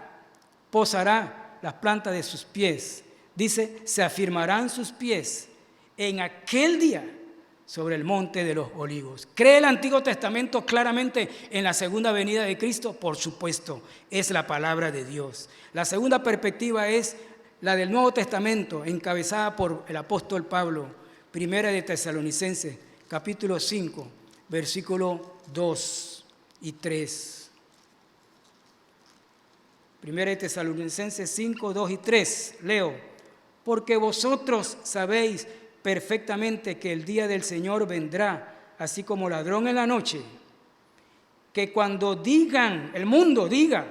las plantas de sus pies. Dice, se afirmarán sus pies en aquel día sobre el monte de los olivos. ¿Cree el Antiguo Testamento claramente en la segunda venida de Cristo? Por supuesto, es la palabra de Dios. La segunda perspectiva es la del Nuevo Testamento, encabezada por el apóstol Pablo, primera de Tesalonicenses, capítulo 5, versículo 2 y 3. Primera de Tesalonicenses 5, 2 y 3, leo: porque vosotros sabéis perfectamente que el día del Señor vendrá, así como ladrón en la noche, que cuando el mundo diga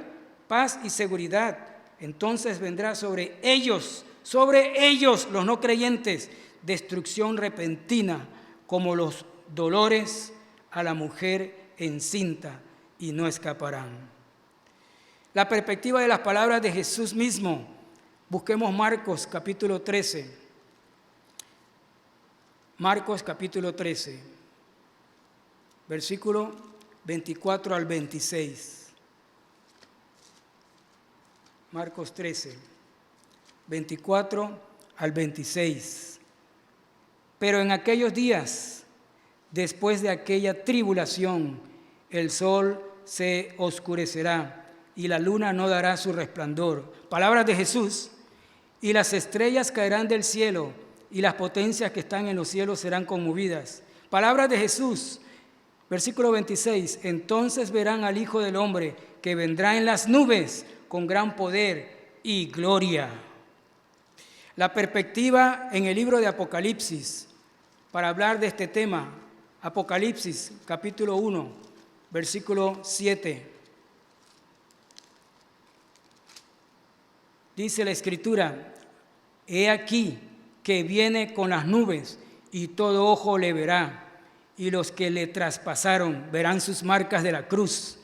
paz y seguridad, entonces vendrá sobre ellos Sobre ellos, los no creyentes, destrucción repentina, como los dolores a la mujer encinta, y no escaparán. La perspectiva de las palabras de Jesús mismo. Busquemos Marcos capítulo 13. Marcos capítulo 13, versículo 24 al 26. Marcos 13, 24 al 26. Pero en aquellos días, después de aquella tribulación, el sol se oscurecerá y la luna no dará su resplandor. Palabras de Jesús. Y las estrellas caerán del cielo y las potencias que están en los cielos serán conmovidas. Palabras de Jesús. Versículo 26. Entonces verán al Hijo del Hombre que vendrá en las nubes con gran poder y gloria. La perspectiva en el libro de Apocalipsis para hablar de este tema. Apocalipsis capítulo 1, versículo 7. Dice la Escritura: he aquí que viene con las nubes y todo ojo le verá, y los que le traspasaron verán sus marcas de la cruz,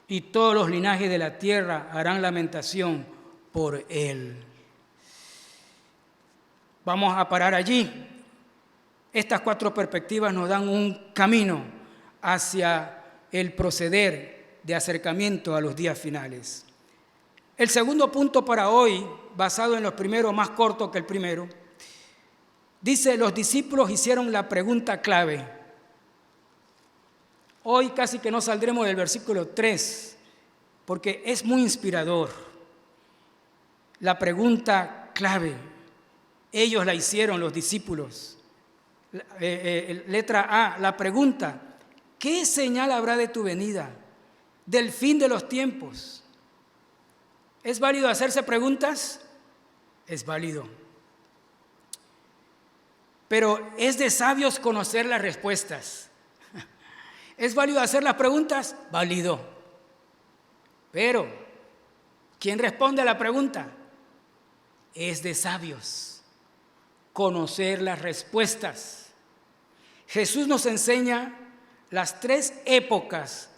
y todos los linajes de la tierra harán lamentación por él. Vamos a parar allí. Estas 4 perspectivas nos dan un camino hacia el proceder de acercamiento a los días finales. El segundo punto para hoy, basado en los primeros, más corto que el primero, dice: los discípulos hicieron la pregunta clave. Hoy casi que no saldremos del versículo 3, porque es muy inspirador. La pregunta clave, ellos la hicieron, los discípulos. Letra A, la pregunta: ¿qué señal habrá de tu venida, del fin de los tiempos? ¿Es válido hacerse preguntas? Es válido. Pero es de sabios conocer las respuestas. ¿Es válido hacer las preguntas? Válido. Pero, ¿quién responde a la pregunta? Es de sabios conocer las respuestas. Jesús nos enseña las 3 épocas,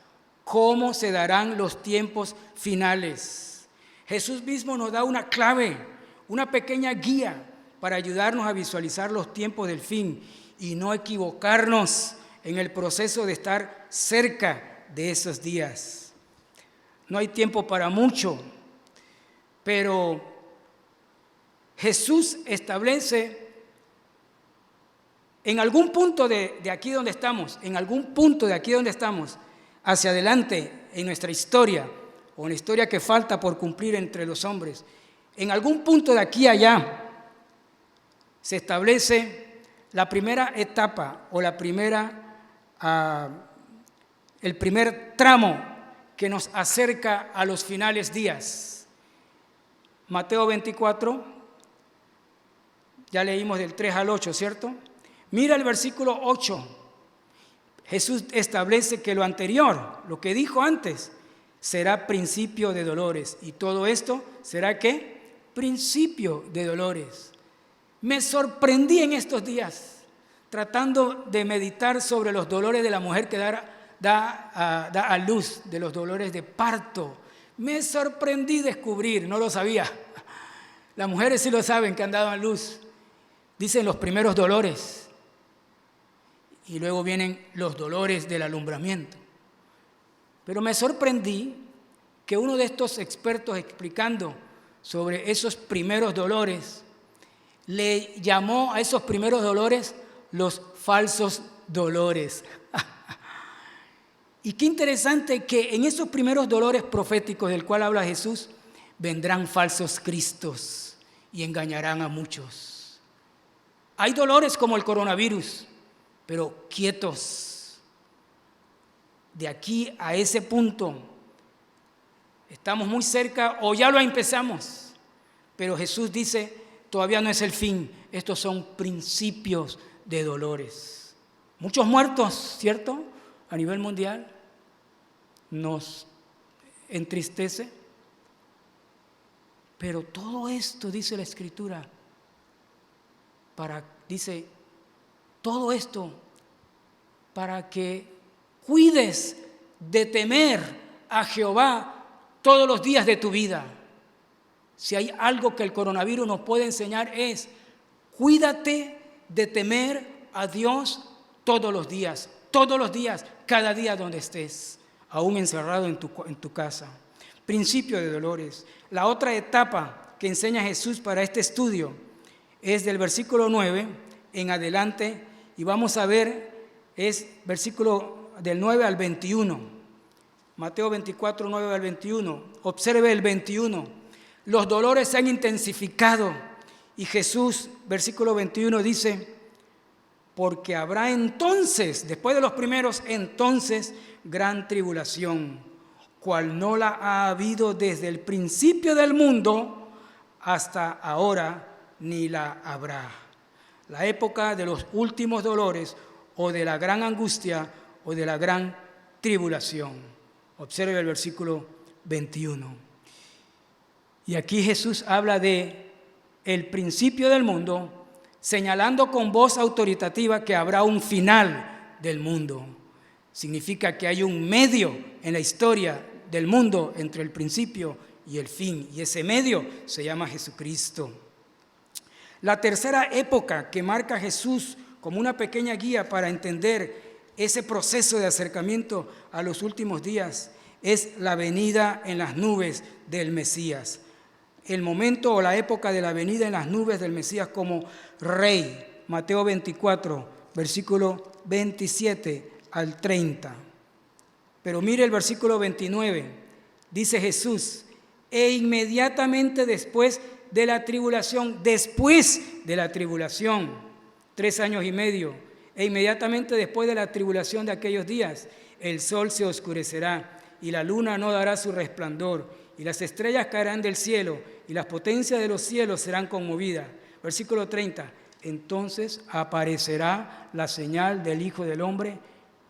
cómo se darán los tiempos finales. Jesús mismo nos da una clave, una pequeña guía para ayudarnos a visualizar los tiempos del fin y no equivocarnos en el proceso de estar cerca de esos días. No hay tiempo para mucho, pero Jesús establece en algún punto de aquí donde estamos, hacia adelante en nuestra historia, o en la historia que falta por cumplir entre los hombres, en algún punto de aquí a allá, se establece la primera etapa o el primer tramo que nos acerca a los finales días. Mateo 24, ya leímos del 3 al 8, ¿cierto? Mira el versículo 8. Jesús establece que lo anterior, lo que dijo antes, será principio de dolores. ¿Y todo esto será qué? Principio de dolores. Me sorprendí en estos días tratando de meditar sobre los dolores de la mujer que da a luz, de los dolores de parto. Me sorprendí descubrir, no lo sabía. Las mujeres sí lo saben que han dado a luz. Dicen los primeros dolores y luego vienen los dolores del alumbramiento. Pero me sorprendí que uno de estos expertos explicando sobre esos primeros dolores le llamó a esos primeros dolores los falsos dolores. Y qué interesante que en esos primeros dolores proféticos del cual habla Jesús, vendrán falsos cristos y engañarán a muchos. Hay dolores como el coronavirus, pero quietos. De aquí a ese punto, estamos muy cerca o ya lo empezamos, pero Jesús dice, todavía no es el fin, estos son principios de dolores. Muchos muertos, ¿cierto? A nivel mundial, nos entristece, pero todo esto, dice la Escritura, dice, todo esto para que cuides de temer a Jehová todos los días de tu vida. Si hay algo que el coronavirus nos puede enseñar es, cuídate de temer a Dios todos los días, cada día donde estés, aún encerrado en tu casa. Principio de dolores. La otra etapa que enseña Jesús para este estudio es del versículo 9 en adelante, y vamos a ver, es versículo del 9 al 21. Mateo 24, 9 al 21. Observe el 21. Los dolores se han intensificado y Jesús, versículo 21, dice, porque habrá entonces, después de los primeros, entonces gran tribulación, cual no la ha habido desde el principio del mundo hasta ahora, ni la habrá. La época de los últimos dolores o de la gran angustia o de la gran tribulación. Observe el versículo 21. Y aquí Jesús habla de el principio del mundo, señalando con voz autoritativa que habrá un final del mundo. Significa que hay un medio en la historia del mundo entre el principio y el fin, y ese medio se llama Jesucristo. La tercera época que marca Jesús como una pequeña guía para entender ese proceso de acercamiento a los últimos días es la venida en las nubes del Mesías. El momento o la época de la venida en las nubes del Mesías como Rey. Mateo 24, versículo 27 al 30. Pero mire el versículo 29. Dice Jesús, e inmediatamente después de la tribulación, 3 años y medio, e inmediatamente después de la tribulación de aquellos días, el sol se oscurecerá y la luna no dará su resplandor y las estrellas caerán del cielo y las potencias de los cielos serán conmovidas. Versículo 30, entonces aparecerá la señal del Hijo del Hombre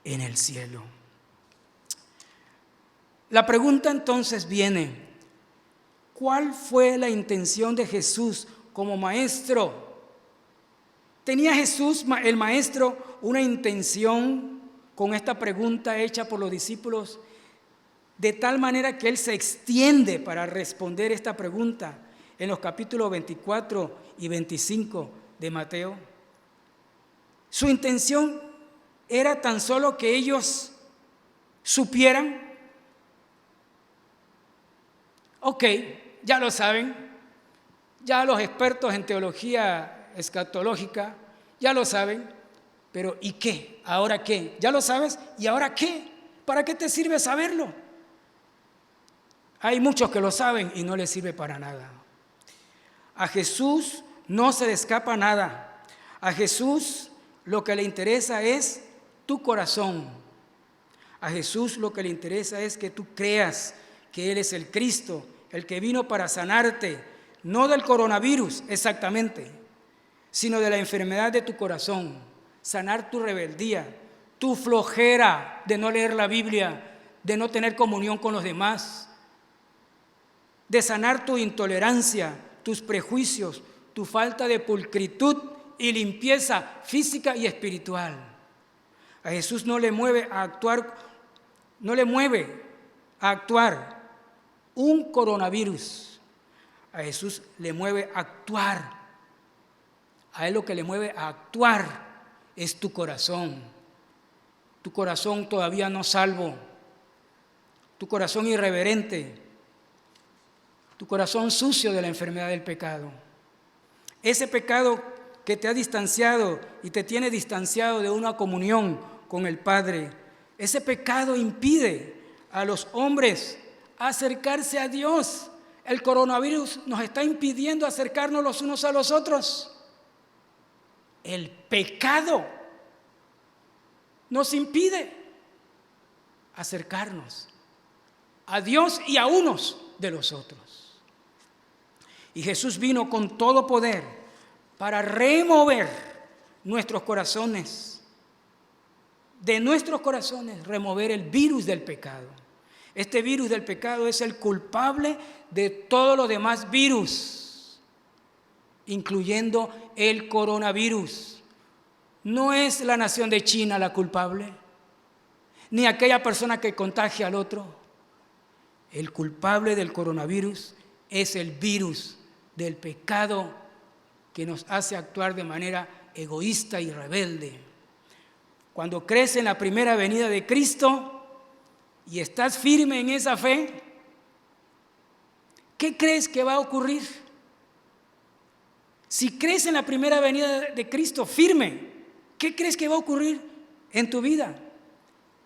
en el cielo. La pregunta entonces viene, ¿cuál fue la intención de Jesús como maestro? ¿Tenía Jesús, el maestro, una intención con esta pregunta hecha por los discípulos? De tal manera que Él se extiende para responder esta pregunta en los capítulos 24 y 25 de Mateo. Su intención era tan solo que ellos supieran. Ok, ya lo saben, ya los expertos en teología escatológica ya lo saben, pero ¿y qué? ¿Ahora qué? ¿Ya lo sabes? ¿Y ahora qué? ¿Para qué te sirve saberlo? Hay muchos que lo saben y no les sirve para nada. A Jesús no se le escapa nada. A Jesús lo que le interesa es tu corazón. A Jesús lo que le interesa es que tú creas que Él es el Cristo, el que vino para sanarte, no del coronavirus exactamente, sino de la enfermedad de tu corazón, sanar tu rebeldía, tu flojera de no leer la Biblia, de no tener comunión con los demás, de sanar tu intolerancia, tus prejuicios, tu falta de pulcritud y limpieza física y espiritual. A Jesús no le mueve a actuar un coronavirus. A Jesús le mueve a actuar. A Él lo que le mueve a actuar es tu corazón. Tu corazón todavía no salvo. Tu corazón irreverente. Tu corazón sucio de la enfermedad del pecado. Ese pecado que te ha distanciado y te tiene distanciado de una comunión con el Padre. Ese pecado impide a los hombres acercarse a Dios. El coronavirus nos está impidiendo acercarnos los unos a los otros. El pecado nos impide acercarnos a Dios y a unos de los otros. Y Jesús vino con todo poder para remover nuestros corazones, de nuestros corazones, remover el virus del pecado. Este virus del pecado es el culpable de todos los demás virus. incluyendo el coronavirus. No es la nación de China la culpable, ni aquella persona que contagia al otro. El culpable del coronavirus es el virus del pecado que nos hace actuar de manera egoísta y rebelde. Cuando crees en la primera venida de Cristo y estás firme en esa fe, ¿qué crees que va a ocurrir? Si crees en la primera venida de Cristo firme, ¿qué crees que va a ocurrir en tu vida?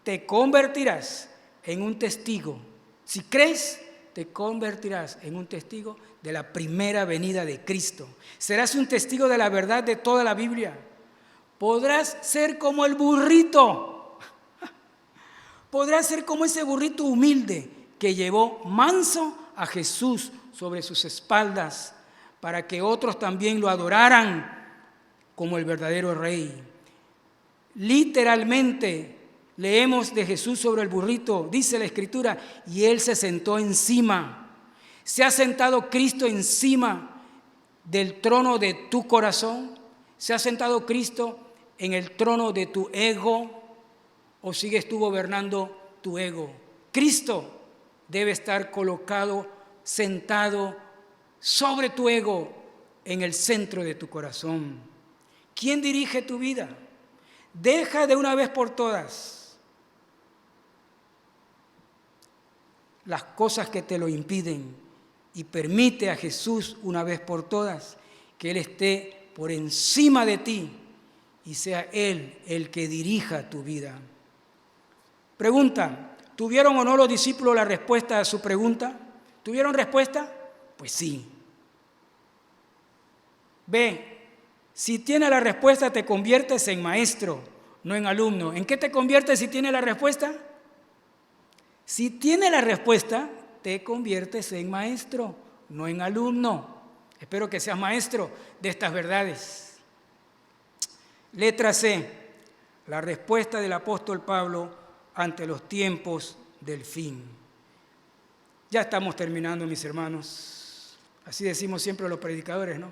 Te convertirás en un testigo. Si crees, te convertirás en un testigo de la primera venida de Cristo. Serás un testigo de la verdad de toda la Biblia. Podrás ser como el burrito. Podrás ser como ese burrito humilde que llevó manso a Jesús sobre sus espaldas para que otros también lo adoraran como el verdadero Rey. Literalmente leemos de Jesús sobre el burrito, dice la Escritura, y Él se sentó encima. ¿Se ha sentado Cristo encima del trono de tu corazón? ¿Se ha sentado Cristo en el trono de tu ego? ¿O sigues tú gobernando tu ego? Cristo debe estar colocado, sentado sobre tu ego, en el centro de tu corazón. ¿Quién dirige tu vida? Deja de una vez por todas las cosas que te lo impiden y permite a Jesús una vez por todas que Él esté por encima de ti y sea Él el que dirija tu vida. Pregunta, ¿tuvieron o no los discípulos la respuesta a su pregunta? ¿Tuvieron respuesta? Pues sí. B, si tienes la respuesta te conviertes en maestro, no en alumno. ¿En qué te conviertes si tienes la respuesta? Si tienes la respuesta, te conviertes en maestro, no en alumno. Espero que seas maestro de estas verdades. Letra C, la respuesta del apóstol Pablo ante los tiempos del fin. Ya estamos terminando, mis hermanos. Así decimos siempre los predicadores, ¿no?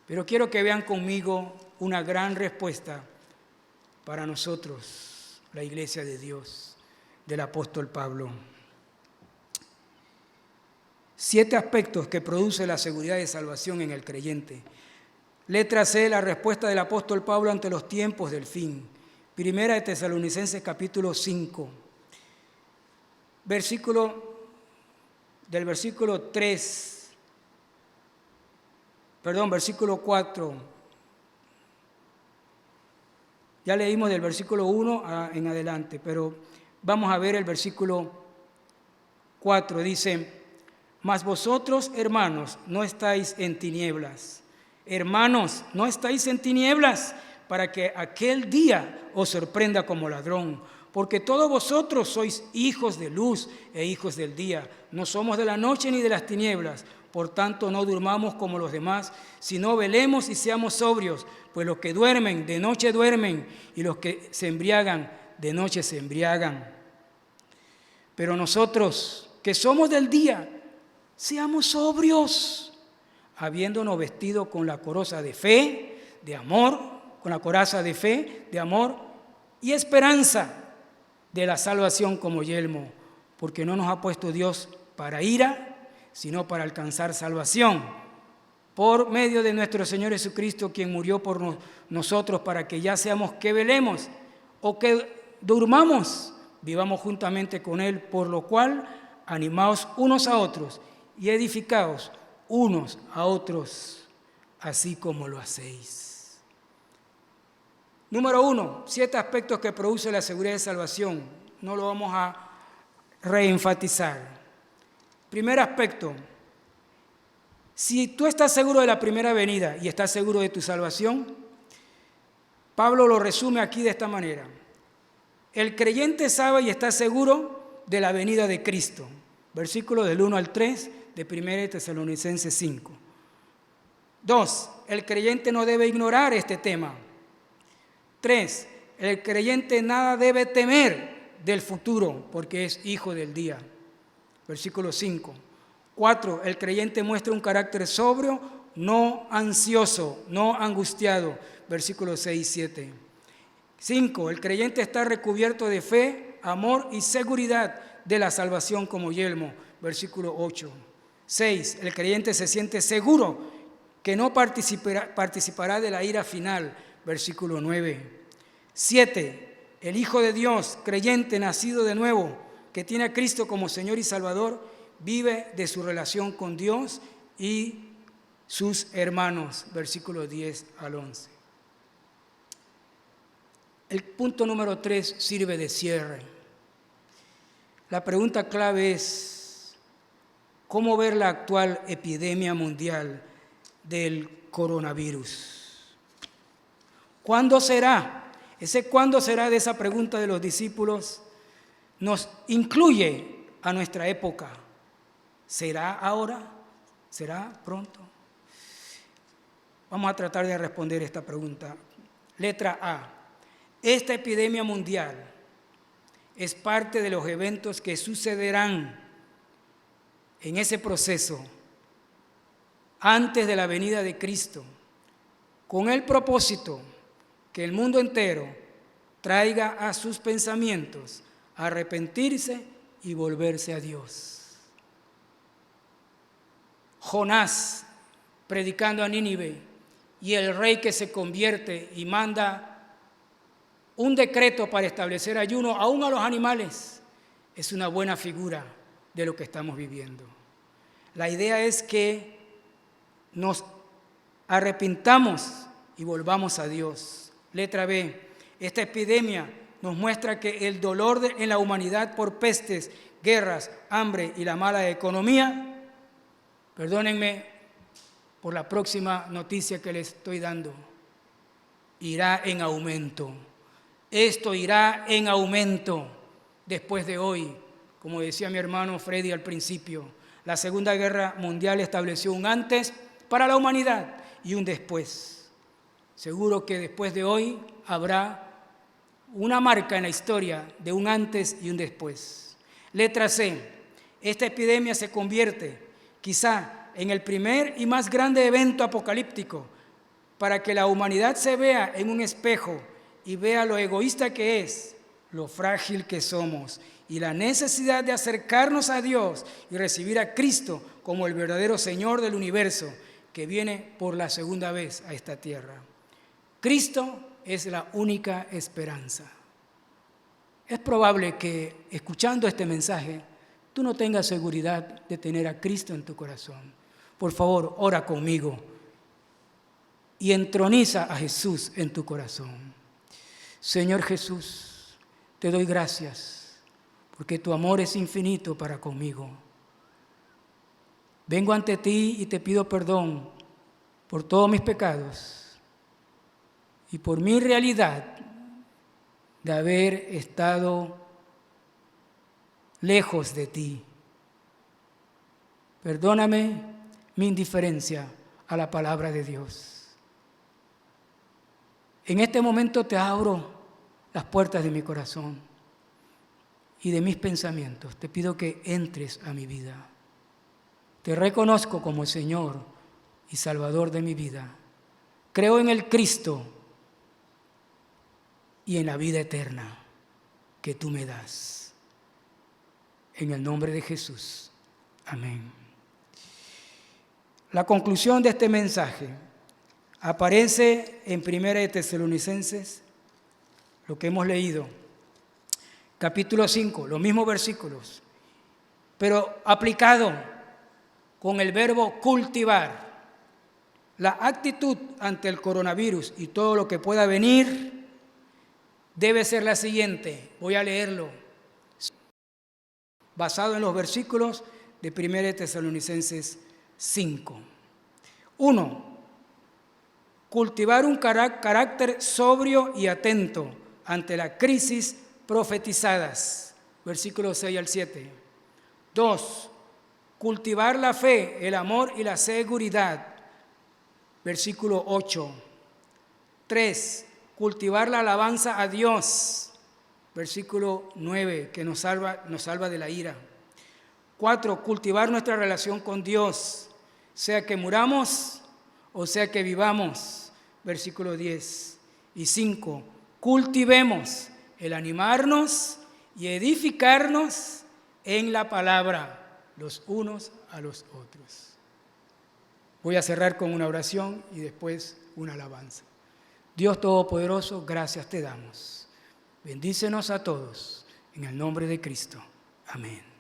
Pero quiero que vean conmigo una gran respuesta para nosotros, la Iglesia de Dios, del apóstol Pablo. 7 aspectos que produce la seguridad de salvación en el creyente. Letra C, la respuesta del apóstol Pablo ante los tiempos del fin. Primera de Tesalonicenses capítulo 5, versículo 4. Ya leímos del versículo 1 en adelante, pero vamos a ver el versículo 4. Dice, mas vosotros, hermanos, no estáis en tinieblas. Hermanos, no estáis en tinieblas, para que aquel día os sorprenda como ladrón. Porque todos vosotros sois hijos de luz e hijos del día. No somos de la noche ni de las tinieblas. Por tanto, no durmamos como los demás, sino velemos y seamos sobrios. Pues los que duermen, de noche duermen, y los que se embriagan, de noche se embriagan. Pero nosotros, que somos del día, seamos sobrios, habiéndonos vestido con la coraza de fe, de amor, con la coraza de fe, de amor y esperanza de la salvación como yelmo, porque no nos ha puesto Dios para ira, sino para alcanzar salvación, por medio de nuestro Señor Jesucristo, quien murió por nosotros, para que ya seamos que velemos o que durmamos, vivamos juntamente con Él, por lo cual animaos unos a otros y edificaos unos a otros, así como lo hacéis. Número 1, 7 aspectos que produce la seguridad de salvación. No lo vamos a reenfatizar. Primer aspecto, si tú estás seguro de la primera venida y estás seguro de tu salvación, Pablo lo resume aquí de esta manera. El creyente sabe y está seguro de la venida de Cristo. Versículos del 1 al 3 de 1 Tesalonicenses 5. 2, el creyente no debe ignorar este tema. 3, el creyente nada debe temer del futuro porque es hijo del día. Versículo 5. 4, el creyente muestra un carácter sobrio, no ansioso, no angustiado. Versículos 6 y 7. 5. El creyente está recubierto de fe, amor y seguridad de la salvación como yelmo. Versículo 8. 6. El creyente se siente seguro que no participará de la ira final. Versículo 9. 7. El Hijo de Dios, creyente, nacido de nuevo, que tiene a Cristo como Señor y Salvador, vive de su relación con Dios y sus hermanos. Versículos 10 al 11. El punto número 3 sirve de cierre. La pregunta clave es: ¿cómo ver la actual epidemia mundial del coronavirus? ¿Cuándo será? Ese cuándo será de esa pregunta de los discípulos nos incluye a nuestra época. ¿Será ahora? ¿Será pronto? Vamos a tratar de responder esta pregunta. Letra A. Esta epidemia mundial es parte de los eventos que sucederán en ese proceso antes de la venida de Cristo, con el propósito que el mundo entero traiga a sus pensamientos arrepentirse y volverse a Dios. Jonás predicando a Nínive y el rey que se convierte y manda un decreto para establecer ayuno aún a los animales, es una buena figura de lo que estamos viviendo. La idea es que nos arrepintamos y volvamos a Dios. Letra B. Esta epidemia nos muestra que el dolor en la humanidad por pestes, guerras, hambre y la mala economía, perdónenme por la próxima noticia que les estoy dando, irá en aumento. Esto irá en aumento después de hoy. Como decía mi hermano Freddy al principio, la Segunda Guerra Mundial estableció un antes para la humanidad y un después. Seguro que después de hoy habrá una marca en la historia de un antes y un después. Letra C. Esta epidemia se convierte quizá en el primer y más grande evento apocalíptico para que la humanidad se vea en un espejo y vea lo egoísta que es, lo frágil que somos y la necesidad de acercarnos a Dios y recibir a Cristo como el verdadero Señor del universo que viene por la segunda vez a esta tierra. Cristo es la única esperanza. Es probable que, escuchando este mensaje, tú no tengas seguridad de tener a Cristo en tu corazón. Por favor, ora conmigo y entroniza a Jesús en tu corazón. Señor Jesús, te doy gracias porque tu amor es infinito para conmigo. Vengo ante ti y te pido perdón por todos mis pecados y por mi realidad de haber estado lejos de ti. Perdóname mi indiferencia a la palabra de Dios. En este momento te abro las puertas de mi corazón y de mis pensamientos. Te pido que entres a mi vida. Te reconozco como Señor y Salvador de mi vida. Creo en el Cristo y en la vida eterna que tú me das. En el nombre de Jesús. Amén. La conclusión de este mensaje aparece en 1 Tesalonicenses, lo que hemos leído, capítulo 5, los mismos versículos, pero aplicado con el verbo cultivar. La actitud ante el coronavirus y todo lo que pueda venir debe ser la siguiente. Voy a leerlo, basado en los versículos de 1 Tesalonicenses 5. 1. Cultivar un carácter sobrio y atento ante las crisis profetizadas. Versículos 6 al 7. 2. Cultivar la fe, el amor y la seguridad. Versículo 8. 3. Cultivar la alabanza a Dios. Versículo 9, que nos salva de la ira. 4. Cultivar nuestra relación con Dios, sea que muramos O sea que vivamos, versículo 10 y 5, cultivemos el animarnos y edificarnos en la palabra los unos a los otros. Voy a cerrar con una oración y después una alabanza. Dios Todopoderoso, gracias te damos. Bendícenos a todos en el nombre de Cristo. Amén.